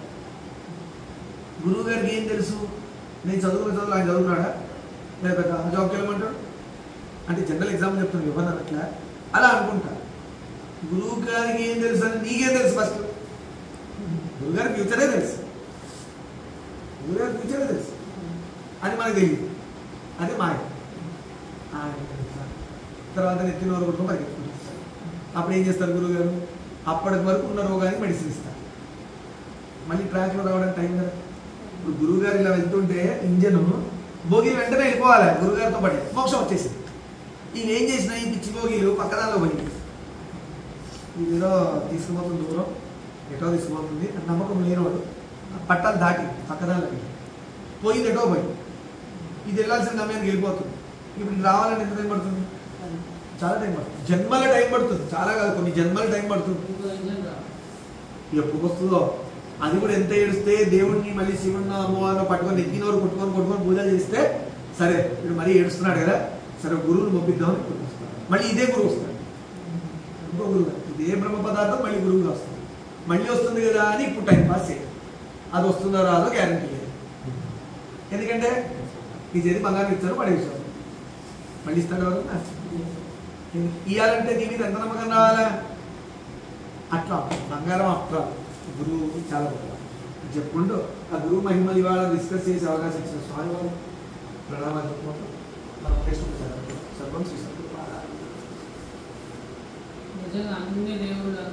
గురువు గారికి ఏం తెలుసు? నేను చదువుకున్న ఆయన చదువుకున్నాడా, లేకపోతే ఆ జాబ్కి వెళ్ళమంటాడు. అంటే జనరల్ ఎగ్జామ్ చెప్తున్నాను ఇవ్వను అట్లా అలా అనుకుంటా. గురువు గారికి ఏం తెలుసు అని నీకేం తెలుసు? ఫస్ట్ గురువుగారి ఫ్యూచరే తెలుసు, గురుగారు ఫ్యూచరే తెలుసు అని మనకు తెలియదు. అది మాయ. తర్వాత నెత్తినోరు కొట్టుకొని పరిగెత్తుకుంటారు. అప్పుడు ఏం చేస్తారు గురువుగారు? అప్పటి వరకు ఉన్న రోగానికి మెడిసిన్ ఇస్తారు. మళ్ళీ ట్రాక్లో రావడానికి టైం కదా. ఇప్పుడు గురువుగారు ఇలా వెళ్తుంటే ఇంజన్ భోగిలు వెంటనే వెళ్ళిపోవాలి గురుగారితో పాటు, మోక్షం వచ్చేసింది. ఈయన ఏం చేసినా ఈ పిచ్చి భోగిలు పక్కదాల్లో పోయింది. ఇదేదో తీసుకుపోతుంది దూరం, ఎటో తీసుకుపోతుంది అని నమ్మకం లేనివాడు పట్టాలు దాటి పక్కదాల్లో పోయింది, ఎటో పోయింది. ఇది వెళ్ళాల్సిన సమయానికి వెళ్ళిపోతుంది. ఇప్పుడు రావాలని ఎంత టైం పడుతుంది? చాలా టైం పడుతుంది. జన్మల టైం పడుతుంది, చాలా కాదు కొన్ని జన్మల టైం పడుతుంది. ఎప్పుడు వస్తుందో అది కూడా ఎంత ఏడుస్తే దేవుడిని మళ్ళీ శివుడిని అమ్మవారిని పట్టుకొని ఎక్కినోరు కొట్టుకొని పూజలు చేస్తే సరే ఇప్పుడు మరీ ఏడుస్తున్నాడు కదా, సరే గురువుని పంపిద్దామని వస్తాడు. మళ్ళీ ఇదే గురువు వస్తాడు, ఇంకో గురువు, ఇదే బ్రహ్మ పదార్థం మళ్ళీ గురువుగా వస్తుంది. మళ్ళీ వస్తుంది కదా అని ఇప్పుడు టైం పాస్ చేయాలి. అది వస్తుందో రాదో గ్యారంటీ లేదు. ఎందుకంటే ఈ చేతి బంగారం ఇచ్చారు పడేసారు, మళ్ళీ ఇస్తాడు ఎవరు? ఇవ్వాలంటే నీ మీద ఎంత నమ్మకం రావాలా? అట్లా బంగారం అట్లా గురువు చాలా గొప్ప చెప్పుకుంటూ ఆ గురువు మహిమలు ఇవాళ డిస్కస్ చేసే అవకాశం ఇచ్చిన స్వామి వారు ప్రణామాలు చెప్పుకుంటూ సర్వం శ్రీ సద్గురు. నిజంగా అన్ని దేవుళ్ళు